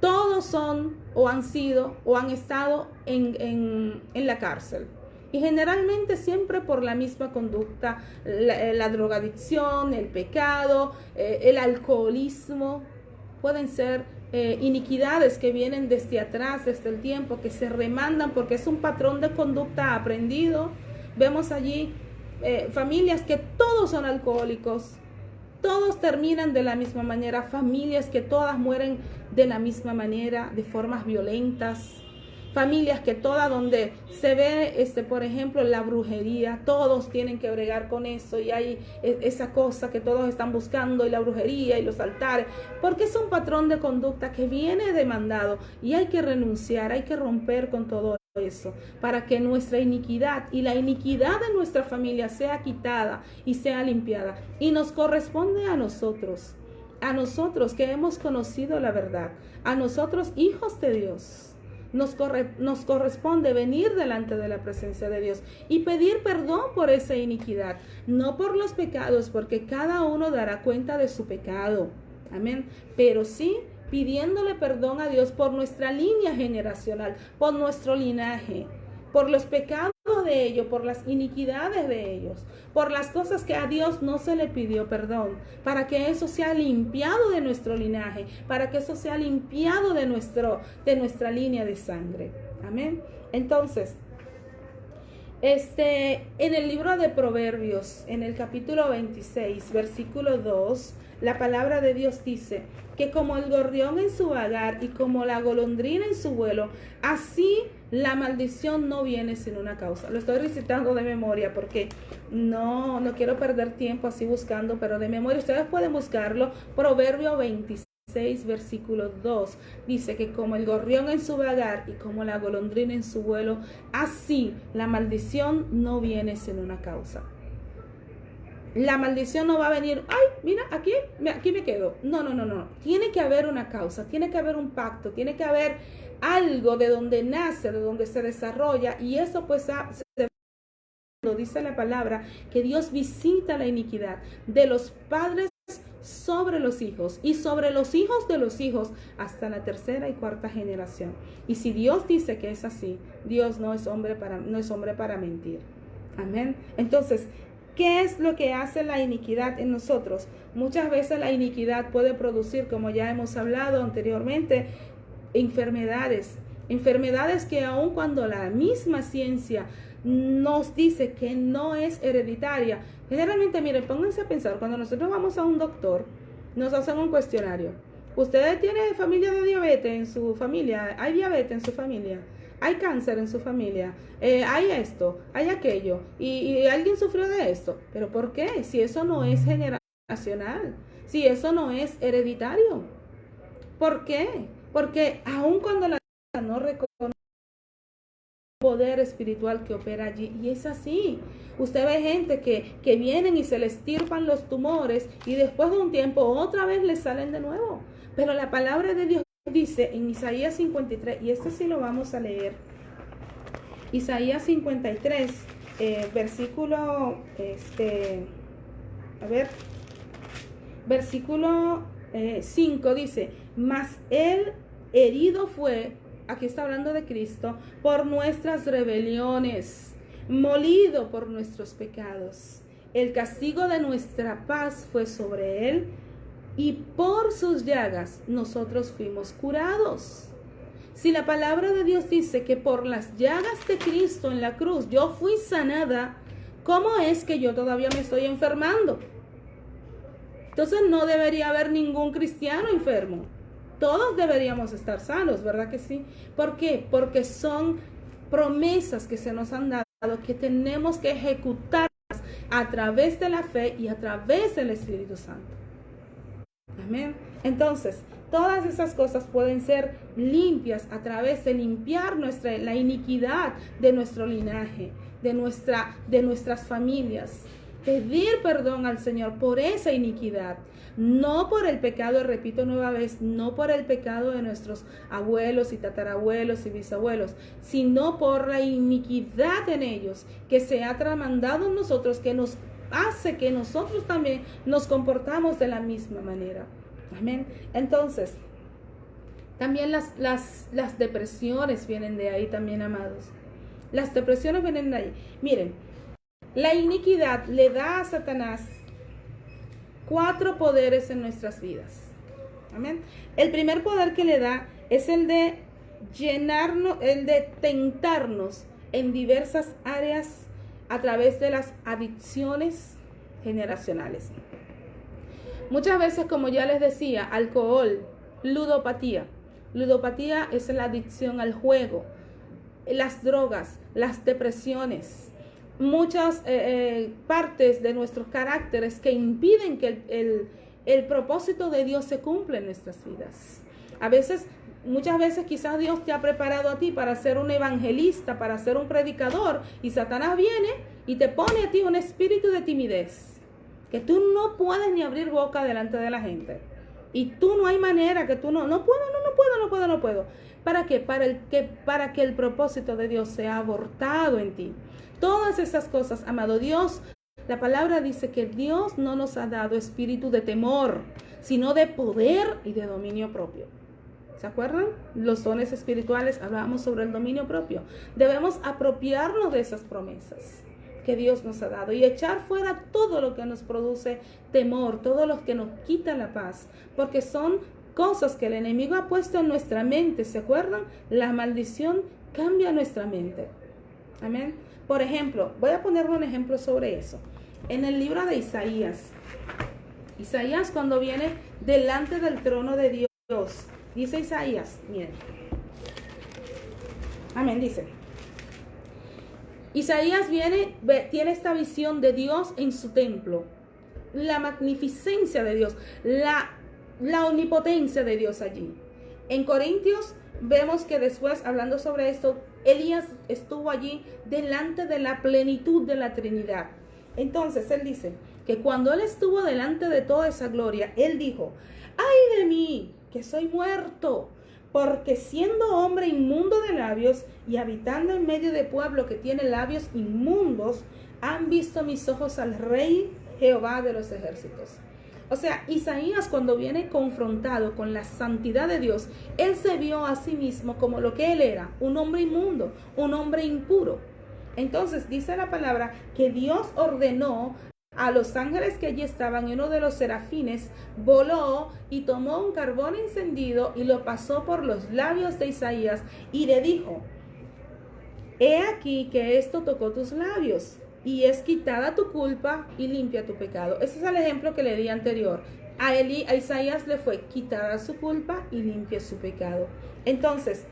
Todos son o han sido o han estado en la cárcel. Y generalmente siempre por la misma conducta, la drogadicción, el pecado, el alcoholismo. Pueden ser iniquidades que vienen desde atrás, desde el tiempo, que se remandan porque es un patrón de conducta aprendido. Vemos allí familias que todos son alcohólicos, todos terminan de la misma manera, familias que todas mueren de la misma manera, de formas violentas. Familias que todas donde se ve, por ejemplo, la brujería, todos tienen que bregar con eso y hay esa cosa que todos están buscando y la brujería y los altares, porque es un patrón de conducta que viene demandado y hay que renunciar, hay que romper con todo eso para que nuestra iniquidad y la iniquidad de nuestra familia sea quitada y sea limpiada. Y nos corresponde a nosotros que hemos conocido la verdad, a nosotros hijos de Dios. Nos corresponde venir delante de la presencia de Dios y pedir perdón por esa iniquidad, no por los pecados, porque cada uno dará cuenta de su pecado. Amén. Pero sí pidiéndole perdón a Dios por nuestra línea generacional, por nuestro linaje, por los pecados de ellos, por las iniquidades de ellos, por las cosas que a Dios no se le pidió perdón, para que eso sea limpiado de nuestro linaje, para que eso sea limpiado de nuestra línea de sangre. Amén. Entonces, en el libro de Proverbios, en el capítulo 26, versículo 2, la palabra de Dios dice que como el gorrión en su vagar y como la golondrina en su vuelo, así la maldición no viene sin una causa. Lo estoy recitando de memoria porque no quiero perder tiempo así buscando, pero de memoria ustedes pueden buscarlo. Proverbio 26, versículo 2, dice que como el gorrión en su vagar y como la golondrina en su vuelo, así la maldición no viene sin una causa. La maldición no va a venir, ay, mira, aquí me quedo. No. Tiene que haber una causa, tiene que haber un pacto, tiene que haber algo de donde nace, de donde se desarrolla, y eso pues dice la palabra que Dios visita la iniquidad de los padres sobre los hijos y sobre los hijos de los hijos hasta la tercera y cuarta generación. Y si Dios dice que es así, Dios no es hombre para mentir. Amén. Entonces, ¿qué es lo que hace la iniquidad en nosotros? Muchas veces la iniquidad puede producir, como ya hemos hablado anteriormente, enfermedades que aun cuando la misma ciencia nos dice que no es hereditaria, generalmente, miren, pónganse a pensar, cuando nosotros vamos a un doctor, nos hacen un cuestionario. ¿Ustedes tienen familia de diabetes en su familia? ¿Hay diabetes en su familia? ¿Hay cáncer en su familia? ¿Hay esto? ¿Hay aquello? ¿Y alguien sufrió de esto? ¿Pero por qué? Si eso no es generacional, si eso no es hereditario. ¿Por qué? Porque aun cuando la no reconoce poder espiritual que opera allí. Y es así. Usted ve gente que vienen y se les estirpan los tumores y después de un tiempo otra vez les salen de nuevo. Pero la palabra de Dios dice en Isaías 53, y este sí lo vamos a leer. Isaías 53, versículo, versículo 5 dice, mas él herido fue, aquí está hablando de Cristo, por nuestras rebeliones, molido por nuestros pecados. El castigo de nuestra paz fue sobre él, y por sus llagas nosotros fuimos curados. Si la palabra de Dios dice que por las llagas de Cristo en la cruz yo fui sanada, ¿cómo es que yo todavía me estoy enfermando? Entonces no debería haber ningún cristiano enfermo. Todos deberíamos estar sanos, ¿verdad que sí? ¿Por qué? Porque son promesas que se nos han dado que tenemos que ejecutarlas a través de la fe y a través del Espíritu Santo. Amén. Entonces, todas esas cosas pueden ser limpias a través de limpiar la iniquidad de nuestro linaje, de nuestras familias. Pedir perdón al Señor por esa iniquidad, no por el pecado, repito nueva vez, no por el pecado de nuestros abuelos y tatarabuelos y bisabuelos, sino por la iniquidad en ellos que se ha tramandado en nosotros, que nos hace que nosotros también nos comportamos de la misma manera. Amén. Entonces, también las depresiones vienen de ahí también, amados. Las depresiones vienen de ahí. Miren, la iniquidad le da a Satanás 4 poderes en nuestras vidas. Amén. El primer poder que le da es el de llenarnos, el de tentarnos en diversas áreas a través de las adicciones generacionales. Muchas veces, como ya les decía, alcohol, ludopatía. Ludopatía es la adicción al juego, las drogas, las depresiones, muchas partes de nuestros caracteres que impiden que el propósito de Dios se cumpla en nuestras vidas. Muchas veces quizás Dios te ha preparado a ti para ser un evangelista, para ser un predicador, y Satanás viene y te pone a ti un espíritu de timidez, que tú no puedes ni abrir boca delante de la gente. Y tú no hay manera que tú no puedo. ¿Para qué? Para que el propósito de Dios sea abortado en ti. Todas esas cosas, amado Dios, la palabra dice que Dios no nos ha dado espíritu de temor, sino de poder y de dominio propio. ¿Se acuerdan? Los dones espirituales, hablábamos sobre el dominio propio. Debemos apropiarnos de esas promesas que Dios nos ha dado y echar fuera todo lo que nos produce temor, todo lo que nos quita la paz, porque son cosas que el enemigo ha puesto en nuestra mente. ¿Se acuerdan? La maldición cambia nuestra mente. Amén. Por ejemplo, voy a poner un ejemplo sobre eso. En el libro de Isaías, cuando viene delante del trono de Dios, dice Isaías, miren. Amén, dice. Isaías tiene esta visión de Dios en su templo, la magnificencia de Dios, la omnipotencia de Dios allí. En Corintios vemos que después, hablando sobre esto, Elías estuvo allí delante de la plenitud de la Trinidad. Entonces él dice que cuando él estuvo delante de toda esa gloria, él dijo: ¡ay de mí, que soy muerto! Porque siendo hombre inmundo de labios y habitando en medio de pueblo que tiene labios inmundos, han visto mis ojos al Rey Jehová de los ejércitos. O sea, Isaías, cuando viene confrontado con la santidad de Dios, él se vio a sí mismo como lo que él era, un hombre inmundo, un hombre impuro. Entonces dice la palabra que Dios ordenó a los ángeles que allí estaban, y uno de los serafines voló y tomó un carbón encendido y lo pasó por los labios de Isaías y le dijo: he aquí que esto tocó tus labios, y es quitada tu culpa y limpia tu pecado. Ese es el ejemplo que le di anterior. A Isaías le fue quitada su culpa y limpia su pecado. Entonces,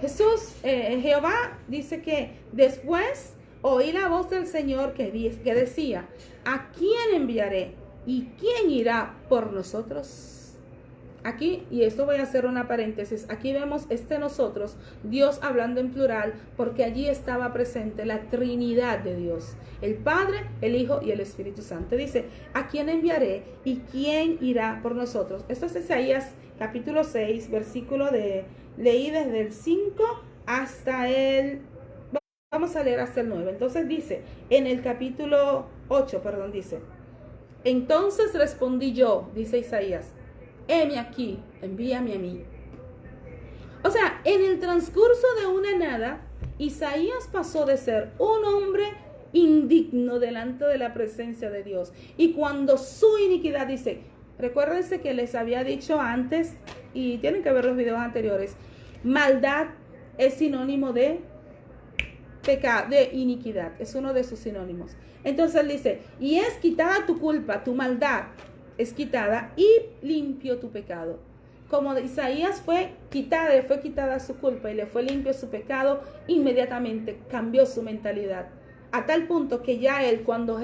Jehová dice que después oí la voz del Señor que decía: ¿a quién enviaré? ¿Y quién irá por nosotros? Aquí, y esto voy a hacer una paréntesis, aquí vemos nosotros, Dios hablando en plural, porque allí estaba presente la Trinidad de Dios, el Padre, el Hijo y el Espíritu Santo. Dice, ¿a quién enviaré y quién irá por nosotros? Esto es Isaías capítulo 6, leí desde el 5 hasta vamos a leer hasta el 9. Entonces dice, en el capítulo 8, dice, entonces respondí yo, dice Isaías, heme aquí, envíame a mí. O sea, en el transcurso de una nada, Isaías pasó de ser un hombre indigno delante de la presencia de Dios. Y cuando su iniquidad, dice, recuérdense que les había dicho antes, y tienen que ver los videos anteriores, maldad es sinónimo de pecado, de iniquidad, es uno de sus sinónimos. Entonces él dice, y es quitada tu culpa, tu maldad es quitada y limpio tu pecado. Como Isaías fue quitada su culpa y le fue limpio su pecado, inmediatamente cambió su mentalidad. A tal punto que ya él, cuando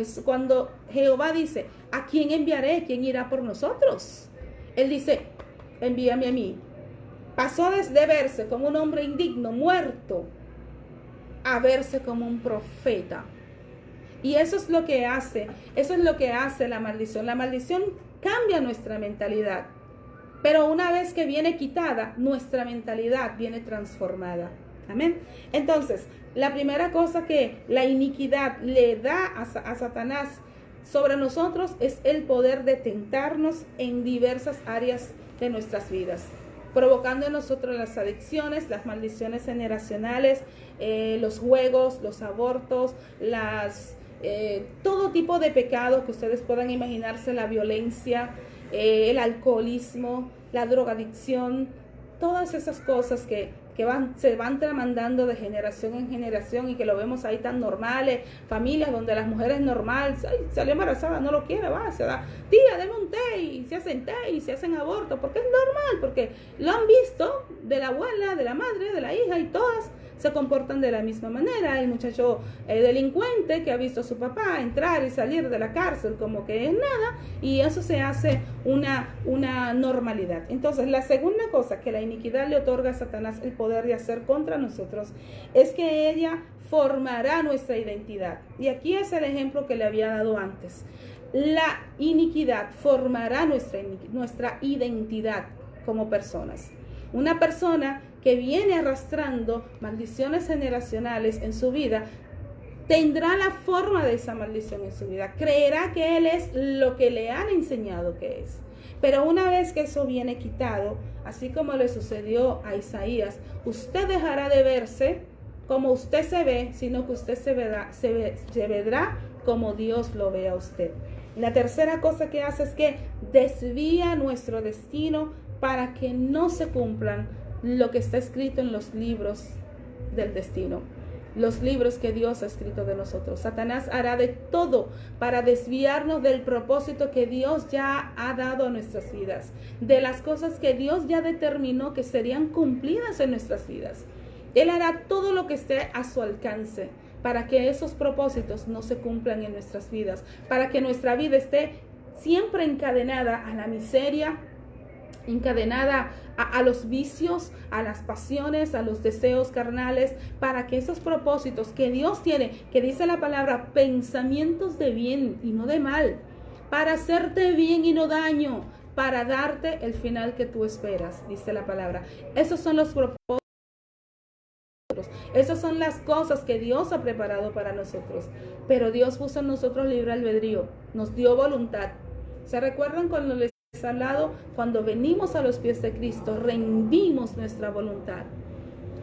Jehová dice, ¿a quién enviaré? ¿Quién irá por nosotros? Él dice, envíame a mí. Pasó desde verse como un hombre indigno, muerto, a verse como un profeta. Y eso es lo que hace la maldición. La maldición cambia nuestra mentalidad. Pero una vez que viene quitada, nuestra mentalidad viene transformada. Amén. Entonces, la primera cosa que la iniquidad le da a Satanás sobre nosotros es el poder de tentarnos en diversas áreas de nuestras vidas, provocando en nosotros las adicciones, las maldiciones generacionales, los juegos, los abortos, todo tipo de pecado que ustedes puedan imaginarse, la violencia, el alcoholismo, la drogadicción, todas esas cosas que se van tramandando de generación en generación y que lo vemos ahí tan normales, familias donde las mujeres normales, salió embarazada, no lo quiere, se da, tía, deme un té, y se hacen té y se hacen aborto, porque es normal, porque lo han visto de la abuela, de la madre, de la hija, y todas se comportan de la misma manera. El muchacho delincuente que ha visto a su papá entrar y salir de la cárcel como que es nada, y eso se hace una normalidad. Entonces, la segunda cosa que la iniquidad le otorga a Satanás el poder de hacer contra nosotros es que ella formará nuestra identidad. Y aquí es el ejemplo que le había dado antes. La iniquidad formará nuestra identidad como personas. Una persona que viene arrastrando maldiciones generacionales en su vida tendrá la forma de esa maldición en su vida. Creerá que él es lo que le han enseñado que es. Pero una vez que eso viene quitado, así como le sucedió a Isaías, usted dejará de verse como usted se ve, sino que usted se verá como Dios lo ve a usted. La tercera cosa que hace es que desvía nuestro destino para que no se cumplan lo que está escrito en los libros del destino, los libros que Dios ha escrito de nosotros. Satanás hará de todo para desviarnos del propósito que Dios ya ha dado a nuestras vidas, de las cosas que Dios ya determinó que serían cumplidas en nuestras vidas. Él hará todo lo que esté a su alcance para que esos propósitos no se cumplan en nuestras vidas, para que nuestra vida esté siempre encadenada a la miseria, encadenada a los vicios, a las pasiones, a los deseos carnales, para que esos propósitos que Dios tiene, que dice la palabra, pensamientos de bien y no de mal, para hacerte bien y no daño, para darte el final que tú esperas, dice la palabra. Esos son los propósitos. Esas son las cosas que Dios ha preparado para nosotros. Pero Dios puso en nosotros libre albedrío, nos dio voluntad. ¿Se recuerdan cuando les he hablado? Cuando venimos a los pies de Cristo, rendimos nuestra voluntad.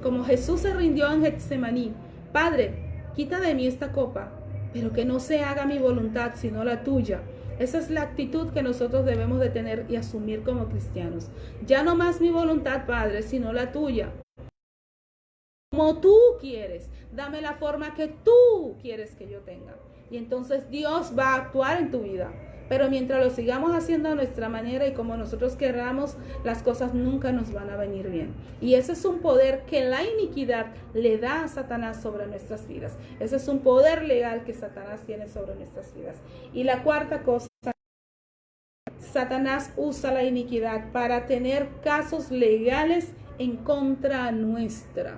Como Jesús se rindió en Getsemaní: Padre, quita de mí esta copa, pero que no se haga mi voluntad, sino la tuya. Esa es la actitud que nosotros debemos de tener y asumir como cristianos. Ya no más mi voluntad, Padre, sino la tuya. Como tú quieres, dame la forma que tú quieres que yo tenga. Y entonces Dios va a actuar en tu vida. Pero mientras lo sigamos haciendo a nuestra manera y como nosotros queramos, las cosas nunca nos van a venir bien. Y ese es un poder que la iniquidad le da a Satanás sobre nuestras vidas. Ese es un poder legal que Satanás tiene sobre nuestras vidas. Y la cuarta cosa Satanás usa la iniquidad para tener casos legales en contra nuestra.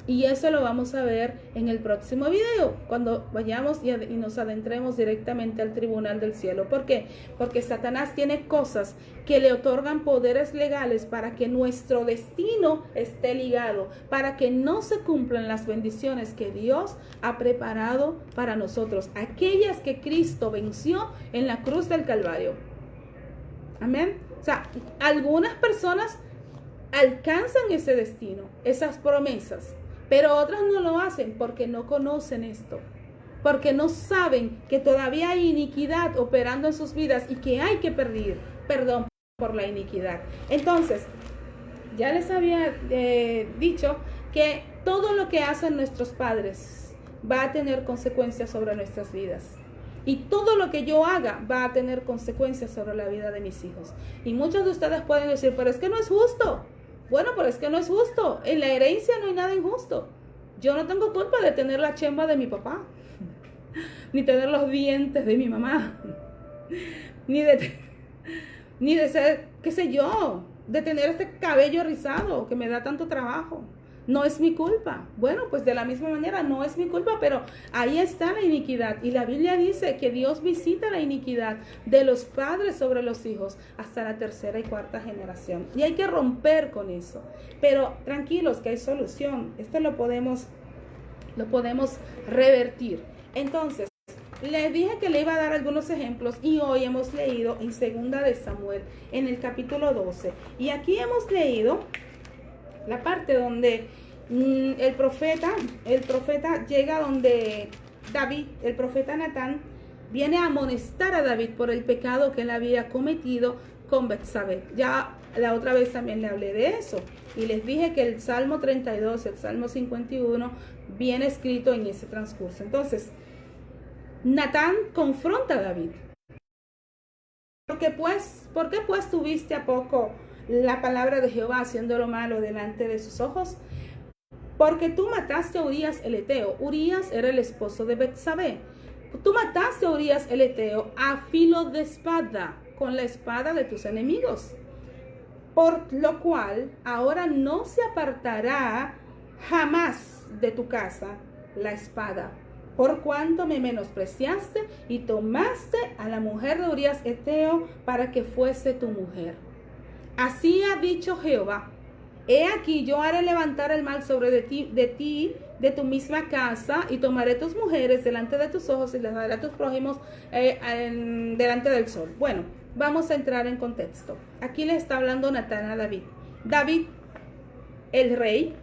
Y eso lo vamos a ver en el próximo video, cuando vayamos y nos adentremos directamente al tribunal del cielo. ¿Por qué? Porque Satanás tiene cosas que le otorgan poderes legales para que nuestro destino esté ligado, para que no se cumplan las bendiciones que Dios ha preparado para nosotros, aquellas que Cristo venció en la cruz del Calvario. Amén. O sea, algunas personas alcanzan ese destino, esas promesas, pero otras no lo hacen porque no conocen esto, porque no saben que todavía hay iniquidad operando en sus vidas y que hay que pedir perdón por la iniquidad. Entonces, ya les había dicho que todo lo que hacen nuestros padres va a tener consecuencias sobre nuestras vidas. Y todo lo que yo haga va a tener consecuencias sobre la vida de mis hijos. Y muchos de ustedes pueden decir, pero es que no es justo. Bueno, pero es que no es justo. En la herencia no hay nada injusto. Yo no tengo culpa de tener la chemba de mi papá, ni tener los dientes de mi mamá, ni de ser, qué sé yo, de tener este cabello rizado que me da tanto trabajo. No es mi culpa. Bueno, pues de la misma manera no es mi culpa, pero ahí está la iniquidad. Y la Biblia dice que Dios visita la iniquidad de los padres sobre los hijos hasta la tercera y cuarta generación. Y hay que romper con eso. Pero tranquilos que hay solución. Esto lo podemos revertir. Entonces, les dije que le iba a dar algunos ejemplos y hoy hemos leído en 2 de Samuel, en el capítulo 12. Y aquí hemos leído la parte donde el profeta llega donde David, el profeta Natán, viene a amonestar a David por el pecado que él había cometido con Betsabé. Ya la otra vez también le hablé de eso y les dije que el Salmo 32, el Salmo 51 viene escrito en ese transcurso. Entonces, Natán confronta a David. ¿Por qué pues tuviste a poco la palabra de Jehová haciendo lo malo delante de sus ojos? Porque tú mataste a Urías el Eteo. Urías era el esposo de Betsabé. Tú mataste a Urías el Eteo a filo de espada, con la espada de tus enemigos. Por lo cual ahora no se apartará jamás de tu casa la espada, por cuanto me menospreciaste y tomaste a la mujer de Urías Eteo para que fuese tu mujer. Así ha dicho Jehová: he aquí yo haré levantar el mal sobre de ti, de tu misma casa, y tomaré tus mujeres delante de tus ojos y las daré a tus prójimos delante del sol. Bueno, vamos a entrar en contexto. Aquí le está hablando Natán a David. David, el rey,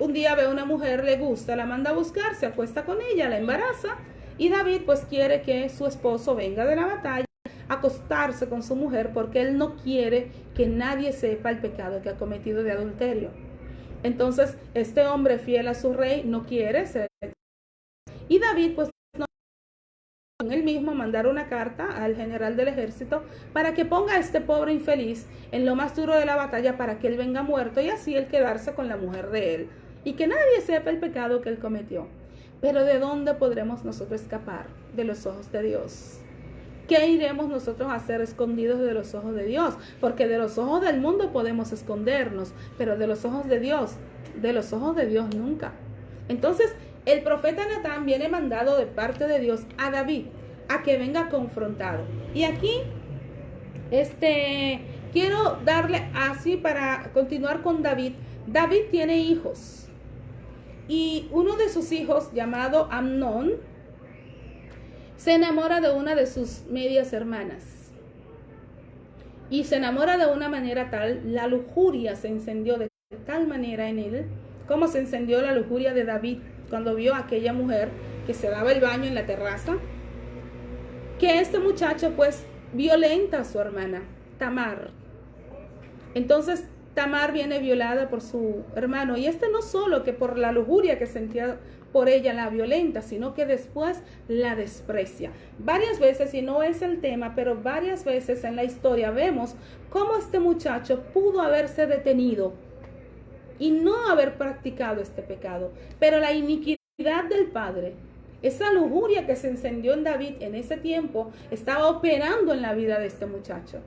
un día ve a una mujer, le gusta, la manda a buscar, se acuesta con ella, la embaraza, y David pues quiere que su esposo venga de la batalla acostarse con su mujer porque él no quiere que nadie sepa el pecado que ha cometido de adulterio. Entonces este hombre fiel a su rey no quiere ser, y David pues no, él mismo mandar una carta al general del ejército para que ponga a este pobre infeliz en lo más duro de la batalla para que él venga muerto y así él quedarse con la mujer de él y que nadie sepa el pecado que él cometió. Pero ¿de dónde podremos nosotros escapar? De los ojos de Dios. ¿Qué iremos nosotros a hacer escondidos de los ojos de Dios? Porque de los ojos del mundo podemos escondernos, pero de los ojos de Dios nunca. Entonces, el profeta Natán viene mandado de parte de Dios a David a que venga confrontado. Y aquí, quiero darle así para continuar con David. David tiene hijos. Y uno de sus hijos, llamado Amnón, se enamora de una de sus medias hermanas. Y se enamora de una manera tal, la lujuria se encendió de tal manera en él, como se encendió la lujuria de David cuando vio a aquella mujer que se daba el baño en la terraza, que este muchacho pues violenta a su hermana, Tamar. Entonces Tamar viene violada por su hermano, y no solo que por la lujuria que sentía por ella la violenta, sino que después la desprecia. Varias veces, y no es el tema, pero varias veces en la historia vemos cómo este muchacho pudo haberse detenido y no haber practicado este pecado, pero la iniquidad del padre Esa lujuria que se encendió en David en ese tiempo estaba operando en la vida de este muchacho.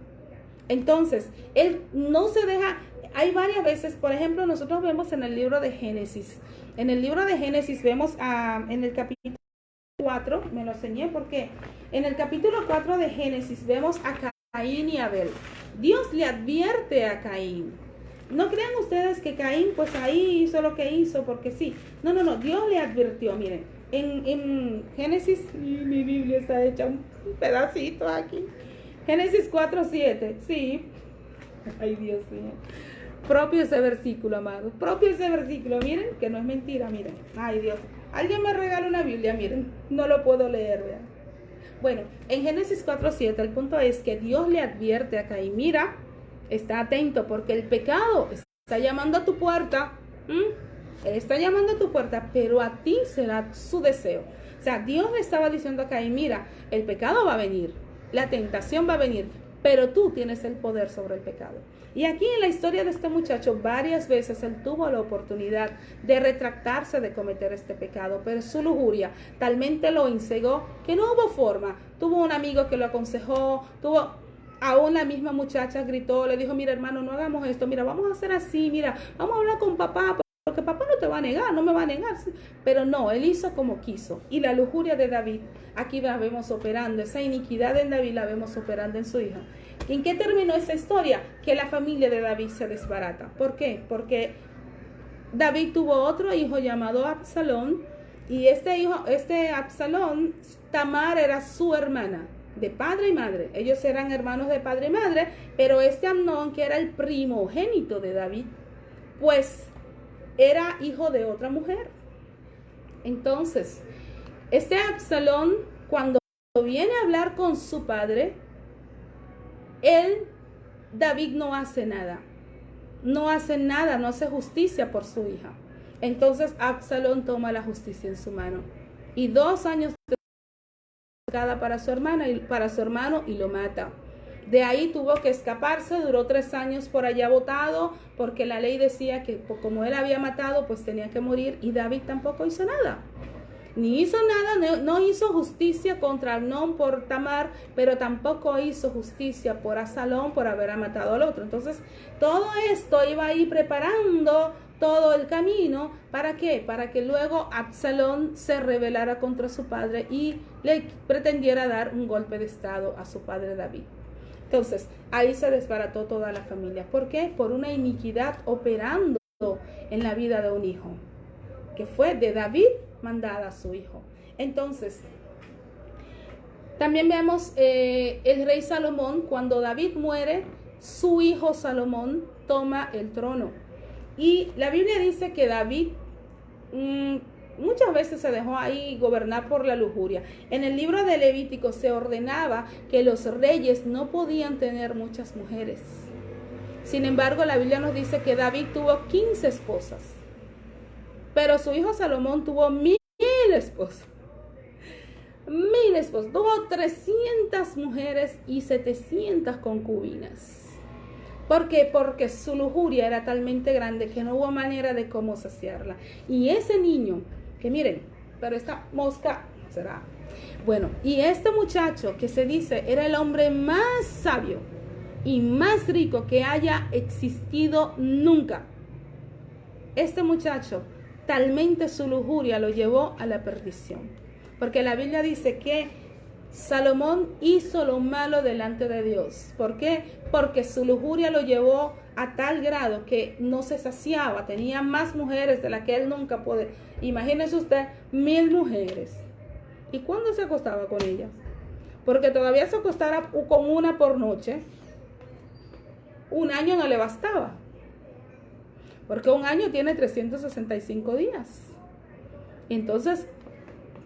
Entonces, él no se deja. Hay varias veces, por ejemplo, nosotros vemos en el libro de Génesis. En el libro de Génesis vemos en el capítulo 4, me lo enseñé porque en el capítulo 4 de Génesis vemos a Caín y Abel. Dios le advierte a Caín. No crean ustedes que Caín pues ahí hizo lo que hizo porque sí. No, Dios le advirtió, miren. En Génesis, mi Biblia está hecha un pedacito aquí. Génesis 4:7, sí. Ay, Dios mío. Propio ese versículo, amado. Propio ese versículo, miren, que no es mentira, miren. Ay, Dios. Alguien me regala una Biblia, miren. No lo puedo leer, vean. Bueno, en Génesis 4:7, el punto es que Dios le advierte a Caín, mira, está atento porque el pecado está llamando a tu puerta. Él está llamando a tu puerta, pero a ti será su deseo. O sea, Dios le estaba diciendo a Caín, mira, el pecado va a venir, la tentación va a venir, pero tú tienes el poder sobre el pecado. Y aquí en la historia de este muchacho, varias veces él tuvo la oportunidad de retractarse de cometer este pecado, pero su lujuria talmente lo encegó que no hubo forma. Tuvo un amigo que lo aconsejó, aún la misma muchacha gritó, le dijo, mira hermano, no hagamos esto, mira, vamos a hacer así, mira, vamos a hablar con papá, porque papá no te va a negar, no me va a negar. Pero no, él hizo como quiso. Y la lujuria de David, aquí la vemos operando, esa iniquidad en David la vemos operando en su hija. ¿Y en qué terminó esa historia? Que la familia de David se desbarata. ¿Por qué? Porque David tuvo otro hijo llamado Absalón, y este Absalón, Tamar era su hermana, de padre y madre. Ellos eran hermanos de padre y madre, pero este Amnón, que era el primogénito de David, pues era hijo de otra mujer. Entonces, este Absalón, cuando viene a hablar con su padre, David no hace nada, no hace justicia por su hija. Entonces Absalón toma la justicia en su mano, y 2 años para su hermano y lo mata. De ahí tuvo que escaparse, duró 3 años por allá botado, porque la ley decía que como él había matado, pues tenía que morir, y David tampoco hizo nada. Ni hizo nada, no hizo justicia contra Amnón por Tamar, pero tampoco hizo justicia por Absalón por haber matado al otro. Entonces, todo esto iba a ir preparando todo el camino. ¿Para qué? Para que luego Absalón se rebelara contra su padre y le pretendiera dar un golpe de estado a su padre David. Entonces, ahí se desbarató toda la familia. ¿Por qué? Por una iniquidad operando en la vida de un hijo, que fue de David mandada a su hijo. Entonces, también vemos el rey Salomón, cuando David muere, su hijo Salomón toma el trono. Y la Biblia dice que David muchas veces se dejó ahí gobernar por la lujuria. En el libro de Levítico se ordenaba que los reyes no podían tener muchas mujeres. Sin embargo, la Biblia nos dice que David tuvo 15 esposas. Pero su hijo Salomón tuvo 1000 esposas. 1000 esposas. Tuvo 300 mujeres y 700 concubinas. ¿Por qué? Porque su lujuria era talmente grande que no hubo manera de cómo saciarla. Y ese niño, que miren, pero esta mosca será. Bueno, y este muchacho que se dice era el hombre más sabio y más rico que haya existido nunca. Este muchacho, talmente su lujuria lo llevó a la perdición. Porque la Biblia dice que Salomón hizo lo malo delante de Dios. ¿Por qué? Porque su lujuria lo llevó a tal grado que no se saciaba. Tenía más mujeres de las que él nunca puede. Imagínese usted, 1000 mujeres. ¿Y cuándo se acostaba con ellas? Porque todavía se acostara con una por noche. Un año no le bastaba. Porque un año tiene 365 días. Y entonces,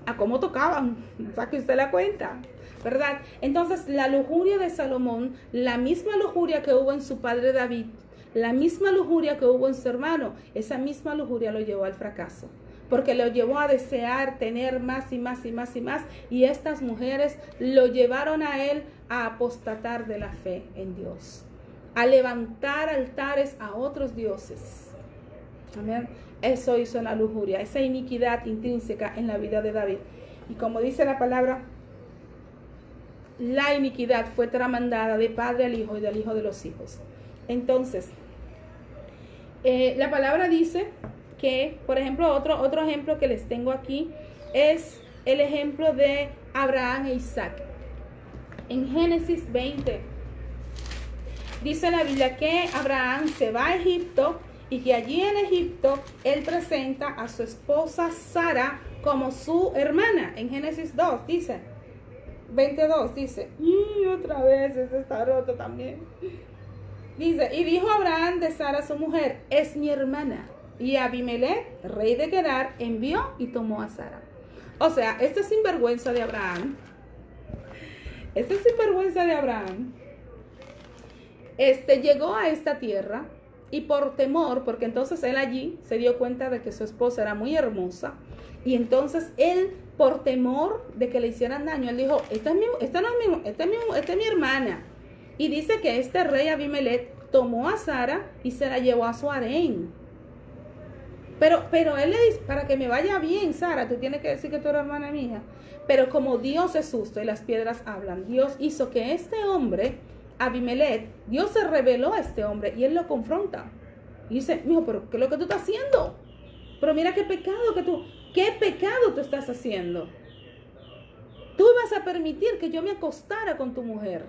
¿a cómo tocaban? Saque usted la cuenta, ¿verdad? Entonces, la lujuria de Salomón, la misma lujuria que hubo en su padre David, la misma lujuria que hubo en su hermano, esa misma lujuria lo llevó al fracaso. Porque lo llevó a desear tener más y más y más y más. Y estas mujeres lo llevaron a él a apostatar de la fe en Dios, a levantar altares a otros dioses. Amén. Eso hizo la lujuria, esa iniquidad intrínseca en la vida de David. Y como dice la palabra, la iniquidad fue tramandada de padre al hijo y del hijo de los hijos. Entonces, la palabra dice que, por ejemplo, otro ejemplo que les tengo aquí es el ejemplo de Abraham e Isaac. En Génesis 20, dice la Biblia que Abraham se va a Egipto y que allí en Egipto él presenta a su esposa Sara como su hermana. En Génesis 2 dice, 22 dice, y otra vez este está roto también. Dice, y dijo Abraham de Sara su mujer, es mi hermana. Y Abimelech, rey de Gerar, envió y tomó a Sara. O sea, este sinvergüenza de Abraham, llegó a esta tierra y por temor, porque entonces él allí se dio cuenta de que su esposa era muy hermosa, y entonces él, por temor de que le hicieran daño, él dijo, esta es mi hermana. Y dice que este rey Abimelech tomó a Sara y se la llevó a su harén. Pero él le dice, para que me vaya bien, Sara, tú tienes que decir que tú eres hermana mía. Pero como Dios es justo y las piedras hablan, Dios hizo que este hombre, Abimelech, Dios se reveló a este hombre y él lo confronta. Y dice, mijo, pero ¿qué es lo que tú estás haciendo? Pero mira qué pecado tú estás haciendo. Tú ibas a permitir que yo me acostara con tu mujer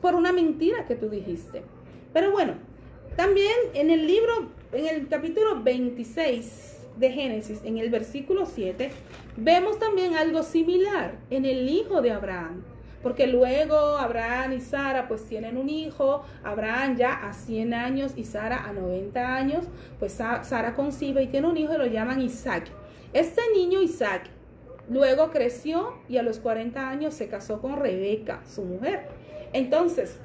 por una mentira que tú dijiste. Pero bueno, también en el capítulo 26 de Génesis, en el versículo 7, vemos también algo similar en el hijo de Abraham. Porque luego Abraham y Sara pues tienen un hijo, Abraham ya a 100 años y Sara a 90 años, pues Sara concibe y tiene un hijo y lo llaman Isaac. Este niño Isaac luego creció y a los 40 años se casó con Rebeca, su mujer. Entonces,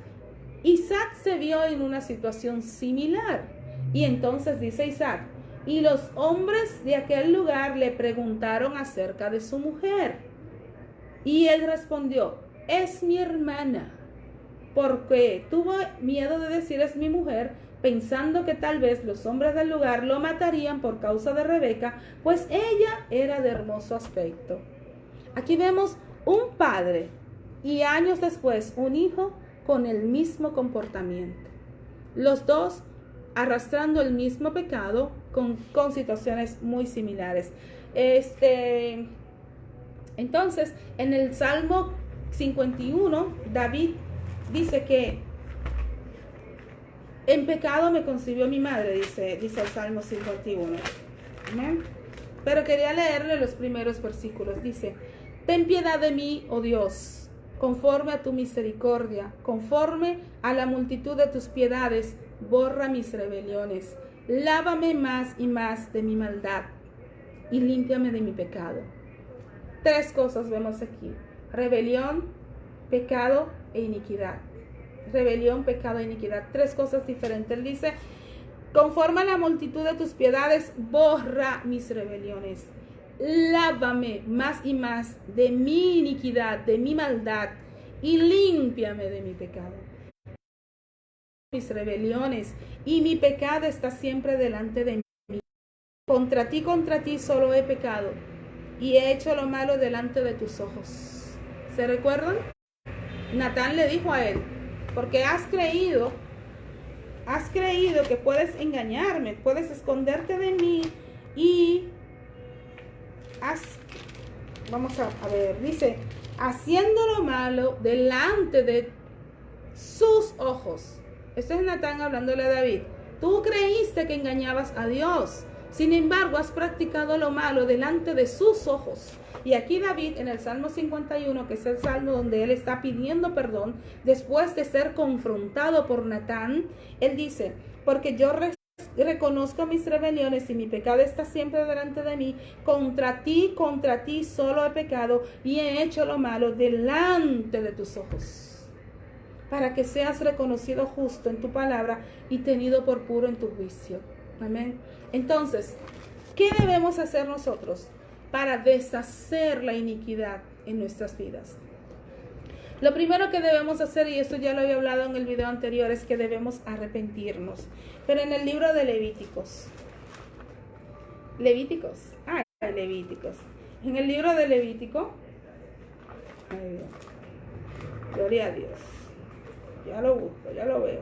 Isaac se vio en una situación similar. Y entonces dice Isaac, y los hombres de aquel lugar le preguntaron acerca de su mujer. Y él respondió, es mi hermana, porque tuvo miedo de decir es mi mujer, pensando que tal vez los hombres del lugar lo matarían por causa de Rebeca, pues ella era de hermoso aspecto. Aquí vemos un padre y años después un hijo con el mismo comportamiento. Los dos arrastrando el mismo pecado con situaciones muy similares. Entonces, en el Salmo 51, David dice que en pecado me concibió mi madre, dice el Salmo 51. ¿Amén? Pero quería leerle los primeros versículos. Dice, ten piedad de mí, oh Dios, conforme a tu misericordia, conforme a la multitud de tus piedades, borra mis rebeliones. Lávame más y más de mi maldad y límpiame de mi pecado. Tres cosas vemos aquí: rebelión, pecado e iniquidad. Rebelión, pecado e iniquidad. Tres cosas diferentes. Él dice, conforme a la multitud de tus piedades, borra mis rebeliones. Lávame más y más de mi iniquidad, de mi maldad, y límpiame de mi pecado. Mis rebeliones y mi pecado está siempre delante de mí. Contra ti solo he pecado y he hecho lo malo delante de tus ojos. ¿Se recuerdan? Natán le dijo a él, porque has creído que puedes engañarme, puedes esconderte de mí y vamos a ver, dice, haciendo lo malo delante de sus ojos. Esto es Natán hablándole a David. Tú creíste que engañabas a Dios, sin embargo has practicado lo malo delante de sus ojos. Y aquí David en el Salmo 51, que es el salmo donde él está pidiendo perdón después de ser confrontado por Natán, él dice, porque yo reconozco mis rebeliones y mi pecado está siempre delante de mí. Contra ti solo he pecado y he hecho lo malo delante de tus ojos, para que seas reconocido justo en tu palabra y tenido por puro en tu juicio. Amén. Entonces, ¿qué debemos hacer nosotros para deshacer la iniquidad en nuestras vidas? Lo primero que debemos hacer, y esto ya lo había hablado en el video anterior, es que debemos arrepentirnos. Pero en el libro de Levíticos. En el libro de Levítico, ay Dios, gloria a Dios, ya lo busco, ya lo veo.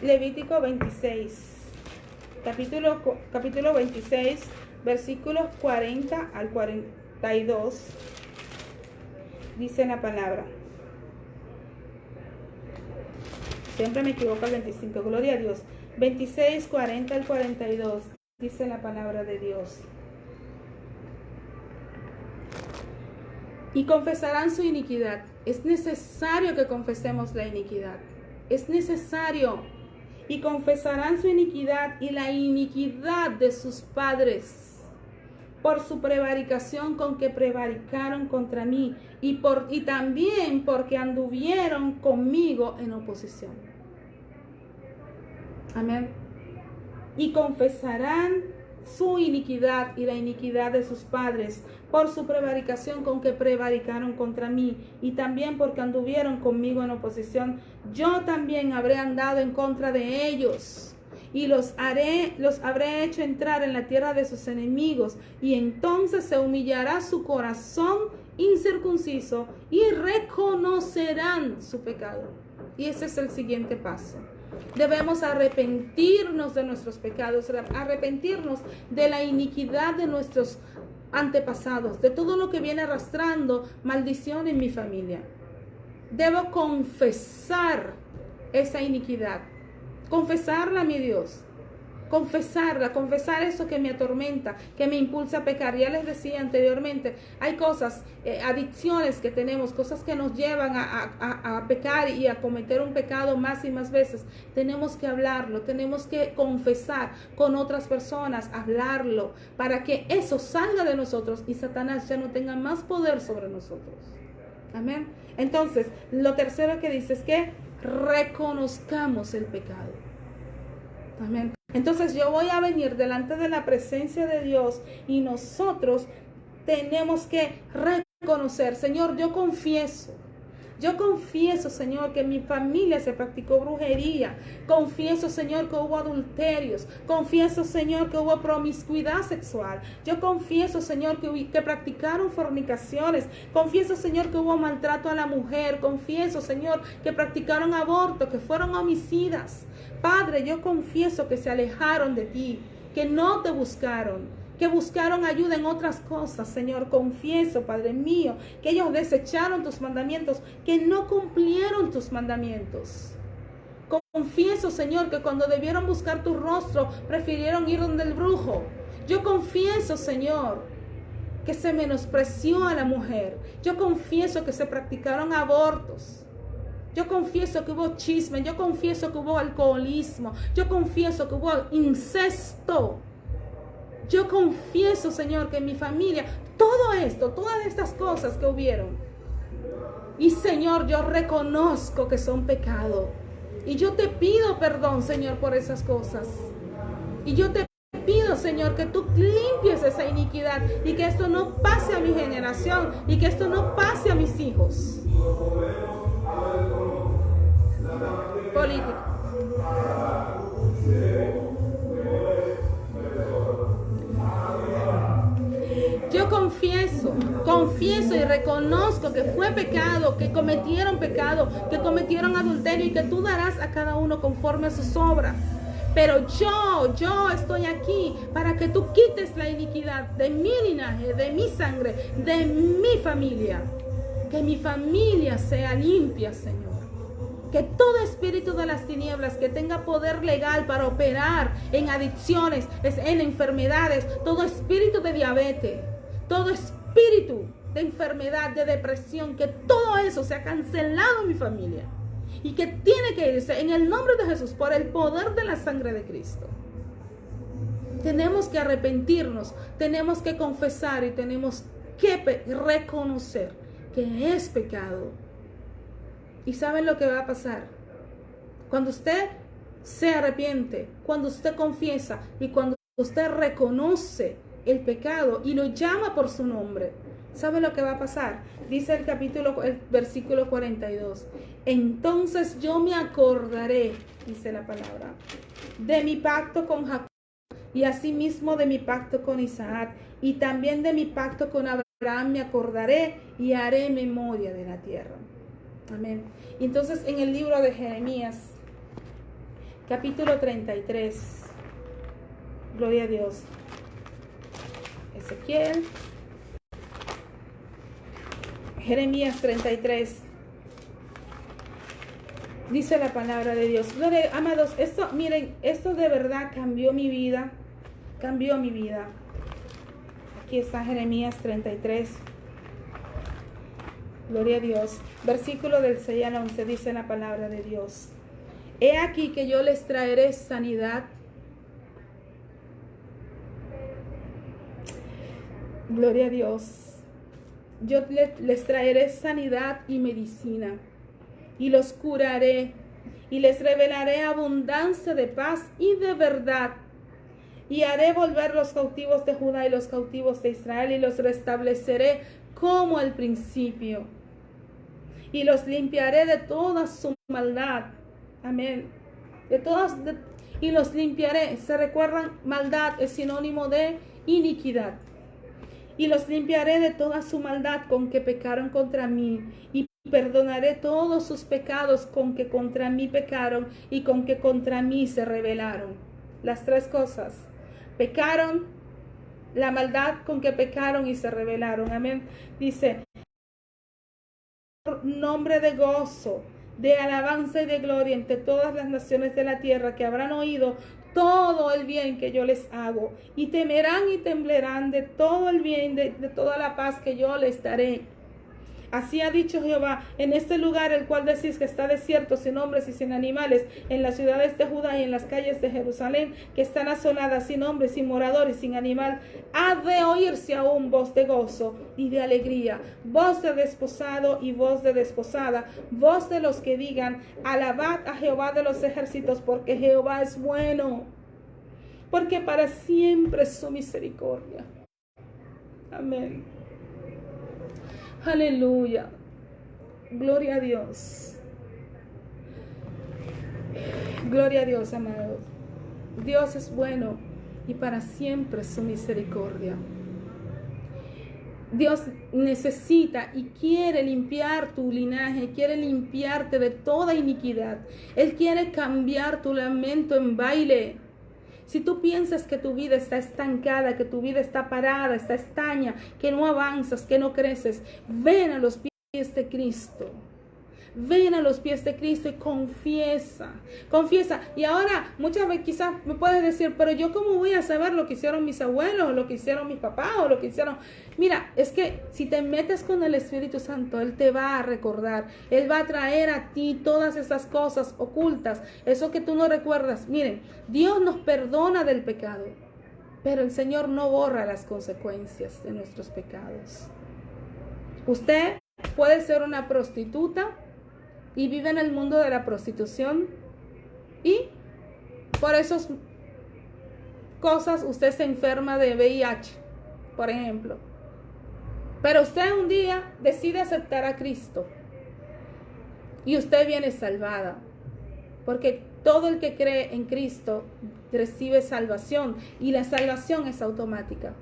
Levítico 26, capítulo 26, versículos 40 al 42, dice la palabra. Siempre me equivoco al 25, gloria a Dios. 26, 40 al 42, dice la palabra de Dios. Y confesarán su iniquidad. Es necesario que confesemos la iniquidad. Es necesario. Y confesarán su iniquidad y la iniquidad de sus padres por su prevaricación con que prevaricaron contra mí y también porque anduvieron conmigo en oposición. Amén. Y confesarán su iniquidad y la iniquidad de sus padres por su prevaricación con que prevaricaron contra mí y también porque anduvieron conmigo en oposición. Yo también habré andado en contra de ellos y los habré hecho entrar en la tierra de sus enemigos, y entonces se humillará su corazón incircunciso y reconocerán su pecado. Y ese es el siguiente paso. Debemos arrepentirnos de nuestros pecados, arrepentirnos de la iniquidad de nuestros antepasados, de todo lo que viene arrastrando maldición en mi familia. Debo confesar esa iniquidad, confesarla a mi Dios, confesar eso que me atormenta, que me impulsa a pecar. Ya les decía anteriormente, hay cosas, adicciones que tenemos, cosas que nos llevan a pecar y a cometer un pecado más y más veces. Tenemos que hablarlo, tenemos que confesar con otras personas, hablarlo, para que eso salga de nosotros y Satanás ya no tenga más poder sobre nosotros. Amén. Entonces, lo tercero que dice es que reconozcamos el pecado. Amén. Entonces yo voy a venir delante de la presencia de Dios y nosotros tenemos que reconocer, Señor, yo confieso, Señor, que en mi familia se practicó brujería. Confieso, Señor, que hubo adulterios. Confieso, Señor, que hubo promiscuidad sexual. Yo confieso, Señor, que practicaron fornicaciones. Confieso, Señor, que hubo maltrato a la mujer. Confieso, Señor, que practicaron aborto, que fueron homicidas. Padre, yo confieso que se alejaron de ti, que no te buscaron, que buscaron ayuda en otras cosas. Señor, confieso, Padre mío, que ellos desecharon tus mandamientos, que no cumplieron tus mandamientos. Confieso, Señor, que cuando debieron buscar tu rostro, prefirieron ir donde el brujo. Yo confieso, Señor, que se menospreció a la mujer. Yo confieso que se practicaron abortos. Yo confieso que hubo chisme. Yo confieso que hubo alcoholismo. Yo confieso que hubo incesto. Yo confieso, Señor, que en mi familia, todo esto, todas estas cosas que hubieron. Y, Señor, yo reconozco que son pecado. Y yo te pido perdón, Señor, por esas cosas. Y yo te pido, Señor, que tú limpies esa iniquidad y que esto no pase a mi generación y que esto no pase a mis hijos. Político. Yo confieso y reconozco que fue pecado, que cometieron adulterio y que tú darás a cada uno conforme a sus obras. Pero yo estoy aquí para que tú quites la iniquidad de mi linaje, de mi sangre, de mi familia. Que mi familia sea limpia, Señor. Que todo espíritu de las tinieblas que tenga poder legal para operar en adicciones, en enfermedades, todo espíritu de diabetes, todo espíritu de enfermedad, de depresión, que todo eso sea cancelado en mi familia y que tiene que irse en el nombre de Jesús por el poder de la sangre de Cristo. Tenemos que arrepentirnos, tenemos que confesar y tenemos que reconocer que es pecado. ¿Y saben lo que va a pasar? Cuando usted se arrepiente, cuando usted confiesa y cuando usted reconoce el pecado y lo llama por su nombre, ¿sabe lo que va a pasar? Dice el versículo 42. Entonces yo me acordaré, dice la palabra, de mi pacto con Jacob y asimismo de mi pacto con Isaac, y también de mi pacto con Abraham me acordaré y haré memoria de la tierra. Amén. Y entonces en el libro de Jeremías, capítulo 33, gloria a Dios. Ezequiel, Jeremías 33. Dice la palabra de Dios. Gloria, amados, esto, miren, esto de verdad cambió mi vida. Cambió mi vida. Aquí está Jeremías 33. Gloria a Dios. Versículo del 6 al 11 dice la palabra de Dios. He aquí que yo les traeré sanidad. Gloria a Dios. Yo les traeré sanidad y medicina, y los curaré, y les revelaré abundancia de paz y de verdad. Y haré volver los cautivos de Judá y los cautivos de Israel, y los restableceré como al principio. Y los limpiaré de toda su maldad. Amén. Y los limpiaré. ¿Se recuerdan? Maldad es sinónimo de iniquidad. Y los limpiaré de toda su maldad con que pecaron contra mí, y perdonaré todos sus pecados con que contra mí pecaron y con que contra mí se rebelaron. Las tres cosas. Pecaron, la maldad con que pecaron y se rebelaron. Amén. Dice, nombre de gozo, de alabanza y de gloria entre todas las naciones de la tierra, que habrán oído todo el bien que yo les hago, y temerán y temblarán de todo el bien, de toda la paz que yo les daré. Así ha dicho Jehová, en este lugar el cual decís que está desierto, sin hombres y sin animales, en las ciudades de Judá y en las calles de Jerusalén, que están asoladas, sin hombres, sin moradores, sin animal, ha de oírse aún voz de gozo y de alegría, voz de desposado y voz de desposada, voz de los que digan, alabad a Jehová de los ejércitos, porque Jehová es bueno, porque para siempre es su misericordia. Amén. Aleluya. Gloria a Dios. Gloria a Dios, amados. Dios es bueno y para siempre es su misericordia. Dios necesita y quiere limpiar tu linaje, quiere limpiarte de toda iniquidad. Él quiere cambiar tu lamento en baile. Si tú piensas que tu vida está estancada, que tu vida está parada, está estaña, que no avanzas, que no creces, ven a los pies de Cristo. Ven a los pies de Cristo y confiesa. Y ahora, muchas veces quizás me puedes decir, pero yo cómo voy a saber lo que hicieron mis abuelos, o lo que hicieron mis papás, o lo que hicieron. Mira, es que si te metes con el Espíritu Santo, Él te va a recordar. Él va a traer a ti todas esas cosas ocultas, eso que tú no recuerdas. Miren, Dios nos perdona del pecado, pero el Señor no borra las consecuencias de nuestros pecados. Usted puede ser una prostituta y vive en el mundo de la prostitución, y por esas cosas usted se enferma de VIH, por ejemplo. Pero usted un día decide aceptar a Cristo y usted viene salvada, porque todo el que cree en Cristo recibe salvación, y la salvación es automática.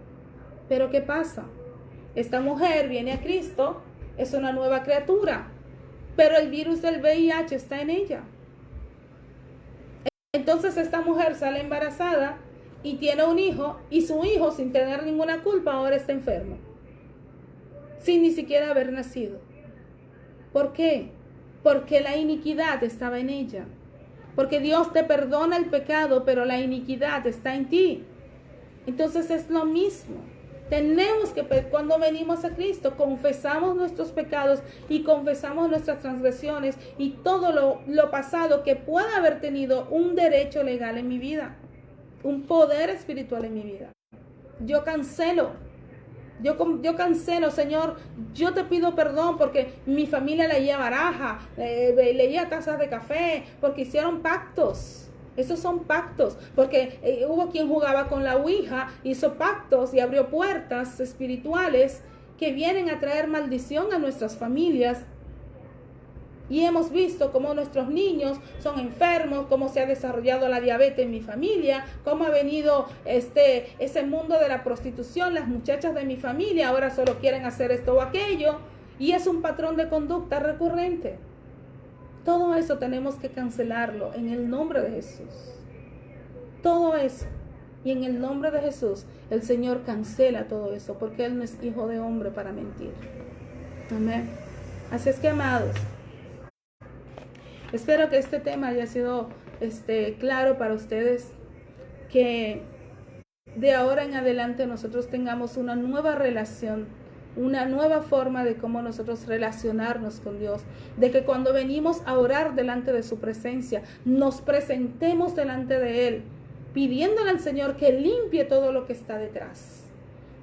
Pero ¿qué pasa? Esta mujer viene a Cristo, es una nueva criatura, pero el virus del VIH está en ella. Entonces esta mujer sale embarazada y tiene un hijo, y su hijo, sin tener ninguna culpa, ahora está enfermo, sin ni siquiera haber nacido. ¿Por qué? Porque la iniquidad estaba en ella. Porque Dios te perdona el pecado, pero la iniquidad está en ti. Entonces es lo mismo. Tenemos que, cuando venimos a Cristo, confesamos nuestros pecados y confesamos nuestras transgresiones y todo lo pasado que pueda haber tenido un derecho legal en mi vida, un poder espiritual en mi vida. Yo cancelo, Señor, yo te pido perdón porque mi familia leía baraja, leía tazas de café, porque hicieron pactos. Esos son pactos, porque hubo quien jugaba con la ouija, hizo pactos y abrió puertas espirituales que vienen a traer maldición a nuestras familias. Y hemos visto cómo nuestros niños son enfermos, cómo se ha desarrollado la diabetes en mi familia, cómo ha venido ese mundo de la prostitución. Las muchachas de mi familia ahora solo quieren hacer esto o aquello. Y es un patrón de conducta recurrente. Todo eso tenemos que cancelarlo en el nombre de Jesús. Todo eso. Y en el nombre de Jesús, el Señor cancela todo eso, porque Él no es hijo de hombre para mentir. Amén. Así es que, amados, espero que este tema haya sido claro para ustedes, que de ahora en adelante nosotros tengamos una nueva relación, una nueva forma de cómo nosotros relacionarnos con Dios, de que cuando venimos a orar delante de su presencia, nos presentemos delante de Él, pidiéndole al Señor que limpie todo lo que está detrás,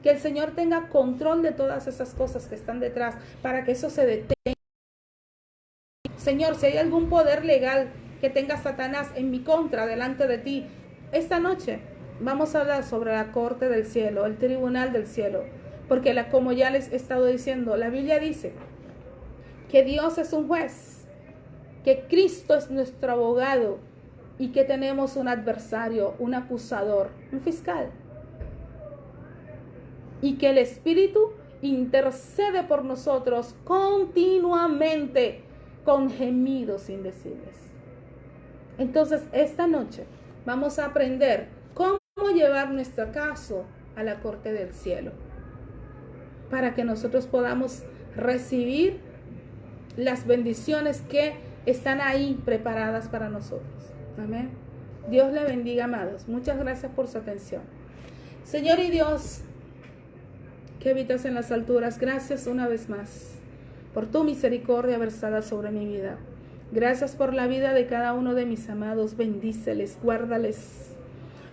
que el Señor tenga control de todas esas cosas que están detrás, para que eso se detenga. Señor, si hay algún poder legal que tenga Satanás en mi contra delante de ti, esta noche vamos a hablar sobre la corte del cielo, el tribunal del cielo, porque como ya les he estado diciendo, la Biblia dice que Dios es un juez, que Cristo es nuestro abogado y que tenemos un adversario, un acusador, un fiscal, y que el Espíritu intercede por nosotros continuamente con gemidos indecibles. Entonces, esta noche vamos a aprender cómo llevar nuestro caso a la corte del cielo, para que nosotros podamos recibir las bendiciones que están ahí preparadas para nosotros. Amén. Dios le bendiga, amados. Muchas gracias por su atención. Señor y Dios, que habitas en las alturas, gracias una vez más por tu misericordia versada sobre mi vida. Gracias por la vida de cada uno de mis amados. Bendíceles, guárdales.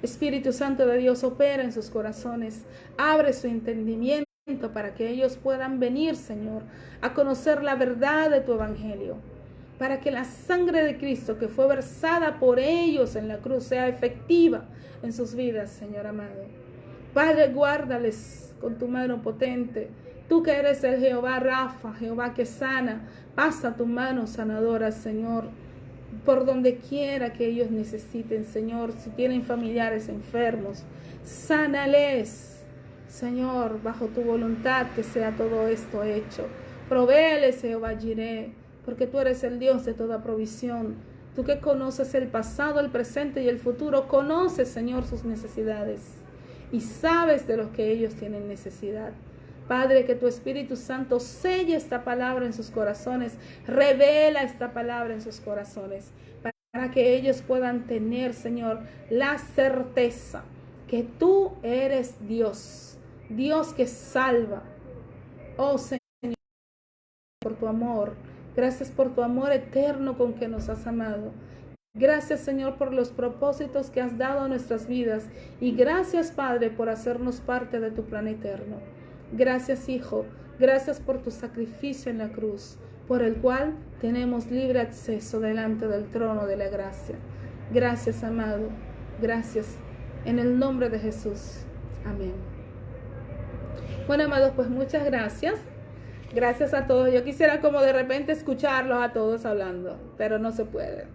Espíritu Santo de Dios, opera en sus corazones. Abre su entendimiento para que ellos puedan venir, Señor, a conocer la verdad de tu evangelio. Para que la sangre de Cristo que fue versada por ellos en la cruz sea efectiva en sus vidas, Señor amado. Padre, guárdales con tu mano potente. Tú que eres el Jehová Rafa, Jehová que sana, pasa tu mano sanadora, Señor, por donde quiera que ellos necesiten, Señor. Si tienen familiares enfermos, sánales, Señor, bajo tu voluntad que sea todo esto hecho. Provéeles, Jehová Jireh, porque tú eres el Dios de toda provisión. Tú que conoces el pasado, el presente y el futuro, conoces, Señor, sus necesidades y sabes de lo que ellos tienen necesidad. Padre, que tu Espíritu Santo selle esta palabra en sus corazones, revela esta palabra en sus corazones, para que ellos puedan tener, Señor, la certeza que tú eres Dios, Dios que salva. Oh Señor, por tu amor, gracias por tu amor eterno con que nos has amado. Gracias, Señor, por los propósitos que has dado a nuestras vidas, y gracias, Padre, por hacernos parte de tu plan eterno. Gracias, Hijo, gracias por tu sacrificio en la cruz, por el cual tenemos libre acceso delante del trono de la gracia. Gracias, amado, gracias, en el nombre de Jesús. Amén. Bueno, amados, pues muchas gracias. Gracias a todos. Yo quisiera como de repente escucharlos a todos hablando, pero no se puede.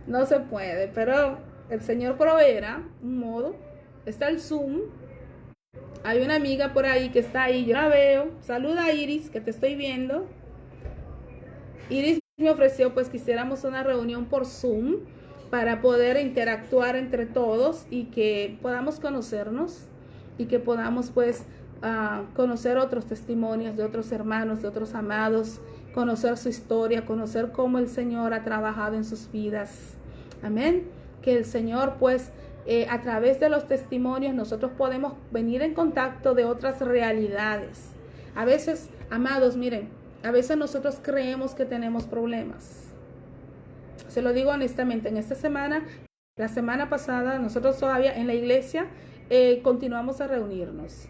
No se puede, pero el Señor proveerá un modo. Está el Zoom. Hay una amiga por ahí que está ahí, yo la veo. Saluda, Iris, que te estoy viendo. Iris me ofreció pues que hiciéramos una reunión por Zoom para poder interactuar entre todos y que podamos conocernos y que podamos pues conocer otros testimonios de otros hermanos, de otros amados, conocer su historia, conocer cómo el Señor ha trabajado en sus vidas. Amén. Que el Señor pues a través de los testimonios nosotros podemos venir en contacto de otras realidades. A veces, amados, miren, a veces nosotros creemos que tenemos problemas. Se lo digo honestamente, en esta semana, la semana pasada, nosotros todavía en la iglesia continuamos a reunirnos.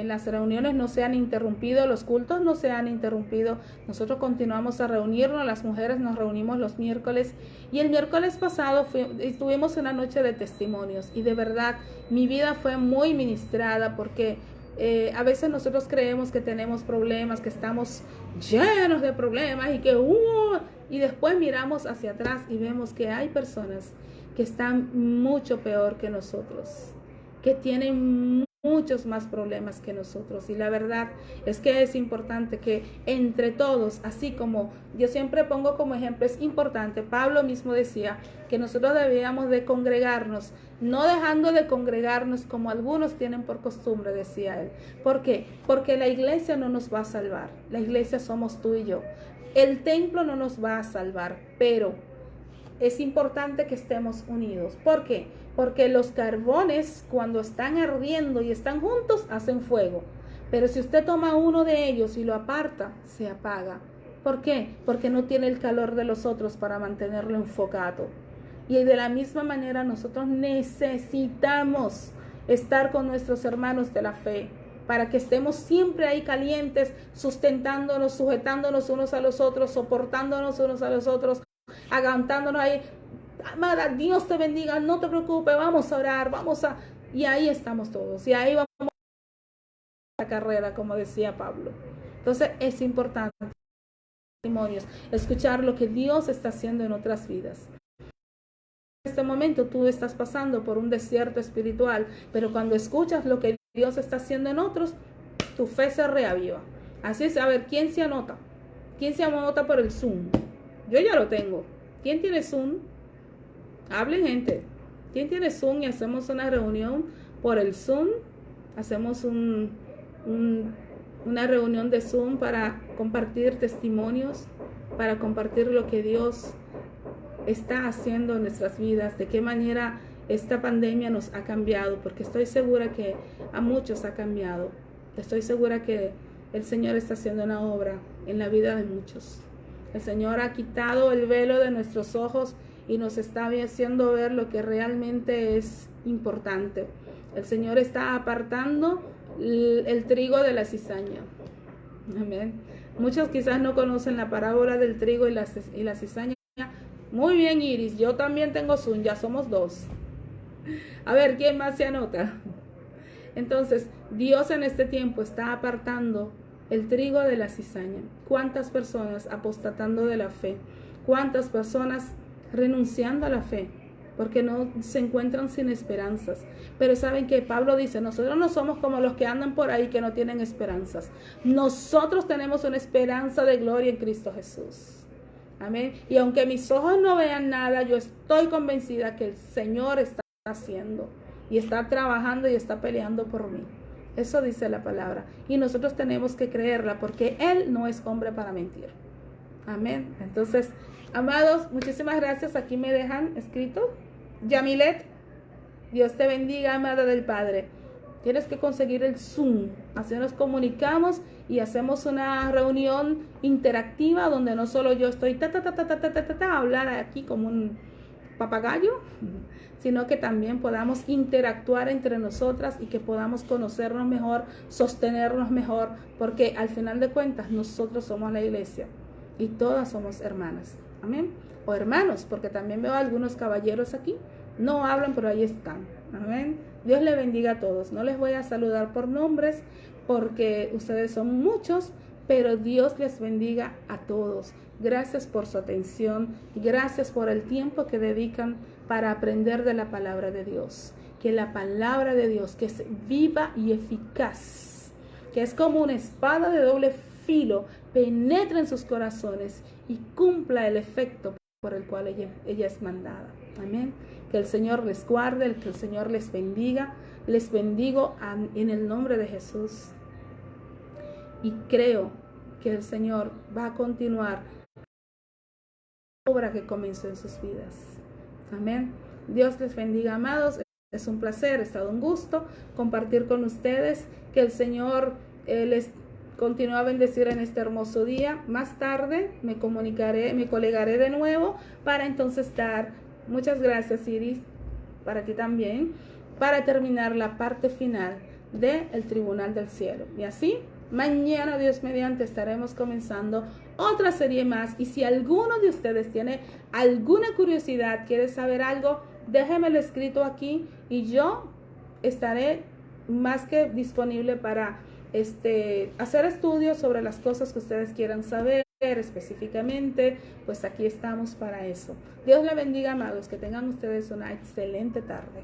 Las reuniones no se han interrumpido, los cultos no se han interrumpido, nosotros continuamos a reunirnos, las mujeres nos reunimos los miércoles, y el miércoles pasado estuvimos en una noche de testimonios, y de verdad mi vida fue muy ministrada, porque A veces nosotros creemos que tenemos problemas, que estamos llenos de problemas y después miramos hacia atrás y vemos que hay personas que están mucho peor que nosotros, que tienen muchos más problemas que nosotros. Y la verdad es que es importante que entre todos, así como yo siempre pongo como ejemplo, es importante, Pablo mismo decía que nosotros debíamos de congregarnos, no dejando de congregarnos como algunos tienen por costumbre, decía él. ¿Por qué? Porque la iglesia no nos va a salvar, la iglesia somos tú y yo. El templo no nos va a salvar, pero es importante que estemos unidos. ¿Por qué? Porque los carbones, cuando están ardiendo y están juntos, hacen fuego. Pero si usted toma uno de ellos y lo aparta, se apaga. ¿Por qué? Porque no tiene el calor de los otros para mantenerlo enfocado. Y de la misma manera nosotros necesitamos estar con nuestros hermanos de la fe, para que estemos siempre ahí calientes, sustentándonos, sujetándonos unos a los otros, soportándonos unos a los otros, aguantándonos ahí. Amada, Dios te bendiga, no te preocupes, vamos a orar, y ahí estamos todos, y ahí vamos a la carrera, como decía Pablo. Entonces es importante, testimonios, escuchar lo que Dios está haciendo en otras vidas. En este momento tú estás pasando por un desierto espiritual, pero cuando escuchas lo que Dios está haciendo en otros, tu fe se reaviva. Así es, a ver, ¿quién se anota? ¿Quién se anota por el Zoom? Yo ya lo tengo. ¿Quién tiene Zoom? Hablen, gente. ¿Quién tiene Zoom? Y hacemos una reunión por el Zoom. Hacemos una reunión de Zoom para compartir testimonios, para compartir lo que Dios está haciendo en nuestras vidas, de qué manera esta pandemia nos ha cambiado, porque estoy segura que a muchos ha cambiado. Estoy segura que el Señor está haciendo una obra en la vida de muchos. El Señor ha quitado el velo de nuestros ojos y nos está haciendo ver lo que realmente es importante. El Señor está apartando el trigo de la cizaña. Amén. Muchos quizás no conocen la parábola del trigo y la cizaña. Muy bien, Iris, yo también tengo Zoom, ya somos dos. A ver, ¿quién más se anota? Entonces, Dios en este tiempo está apartando el trigo de la cizaña. ¿Cuántas personas apostatando de la fe? ¿Cuántas personas renunciando a la fe? Porque no se encuentran sin esperanzas. Pero saben que Pablo dice, nosotros no somos como los que andan por ahí que no tienen esperanzas. Nosotros tenemos una esperanza de gloria en Cristo Jesús. Amén. Y aunque mis ojos no vean nada, yo estoy convencida que el Señor está haciendo y está trabajando y está peleando por mí. Eso dice la palabra. Y nosotros tenemos que creerla porque Él no es hombre para mentir. Amén. Entonces, amados, muchísimas gracias. Aquí me dejan escrito. Yamilet, Dios te bendiga, amada del Padre. Tienes que conseguir el Zoom. Así nos comunicamos y hacemos una reunión interactiva donde no solo yo estoy a hablar aquí como un papagayo, sino que también podamos interactuar entre nosotras y que podamos conocernos mejor, sostenernos mejor, porque al final de cuentas nosotros somos la iglesia y todas somos hermanas. Amén. O hermanos, porque también veo a algunos caballeros aquí. No hablan, pero ahí están. Amén. Dios les bendiga a todos. No les voy a saludar por nombres porque ustedes son muchos, pero Dios les bendiga a todos. Gracias por su atención y gracias por el tiempo que dedican para aprender de la palabra de Dios. Que la palabra de Dios, que es viva y eficaz, que es como una espada de doble filo, penetre en sus corazones y cumpla el efecto por el cual ella es mandada. Amén. Que el Señor les guarde, que el Señor les bendiga. Les bendigo en el nombre de Jesús. Y creo que el Señor va a continuar la obra que comenzó en sus vidas. Amén. Dios les bendiga, amados. Es un placer, ha estado un gusto compartir con ustedes. Que el Señor les continúe a bendecir en este hermoso día. Más tarde me colegaré de nuevo para entonces dar. Muchas gracias, Iris, para ti también, para terminar la parte final del Tribunal del Cielo. Y así, mañana, Dios mediante, estaremos comenzando otra serie más. Y si alguno de ustedes tiene alguna curiosidad, quiere saber algo, déjenmelo escrito aquí y yo estaré más que disponible para hacer estudios sobre las cosas que ustedes quieran saber específicamente. Pues aquí estamos para eso. Dios le bendiga, amados, que tengan ustedes una excelente tarde.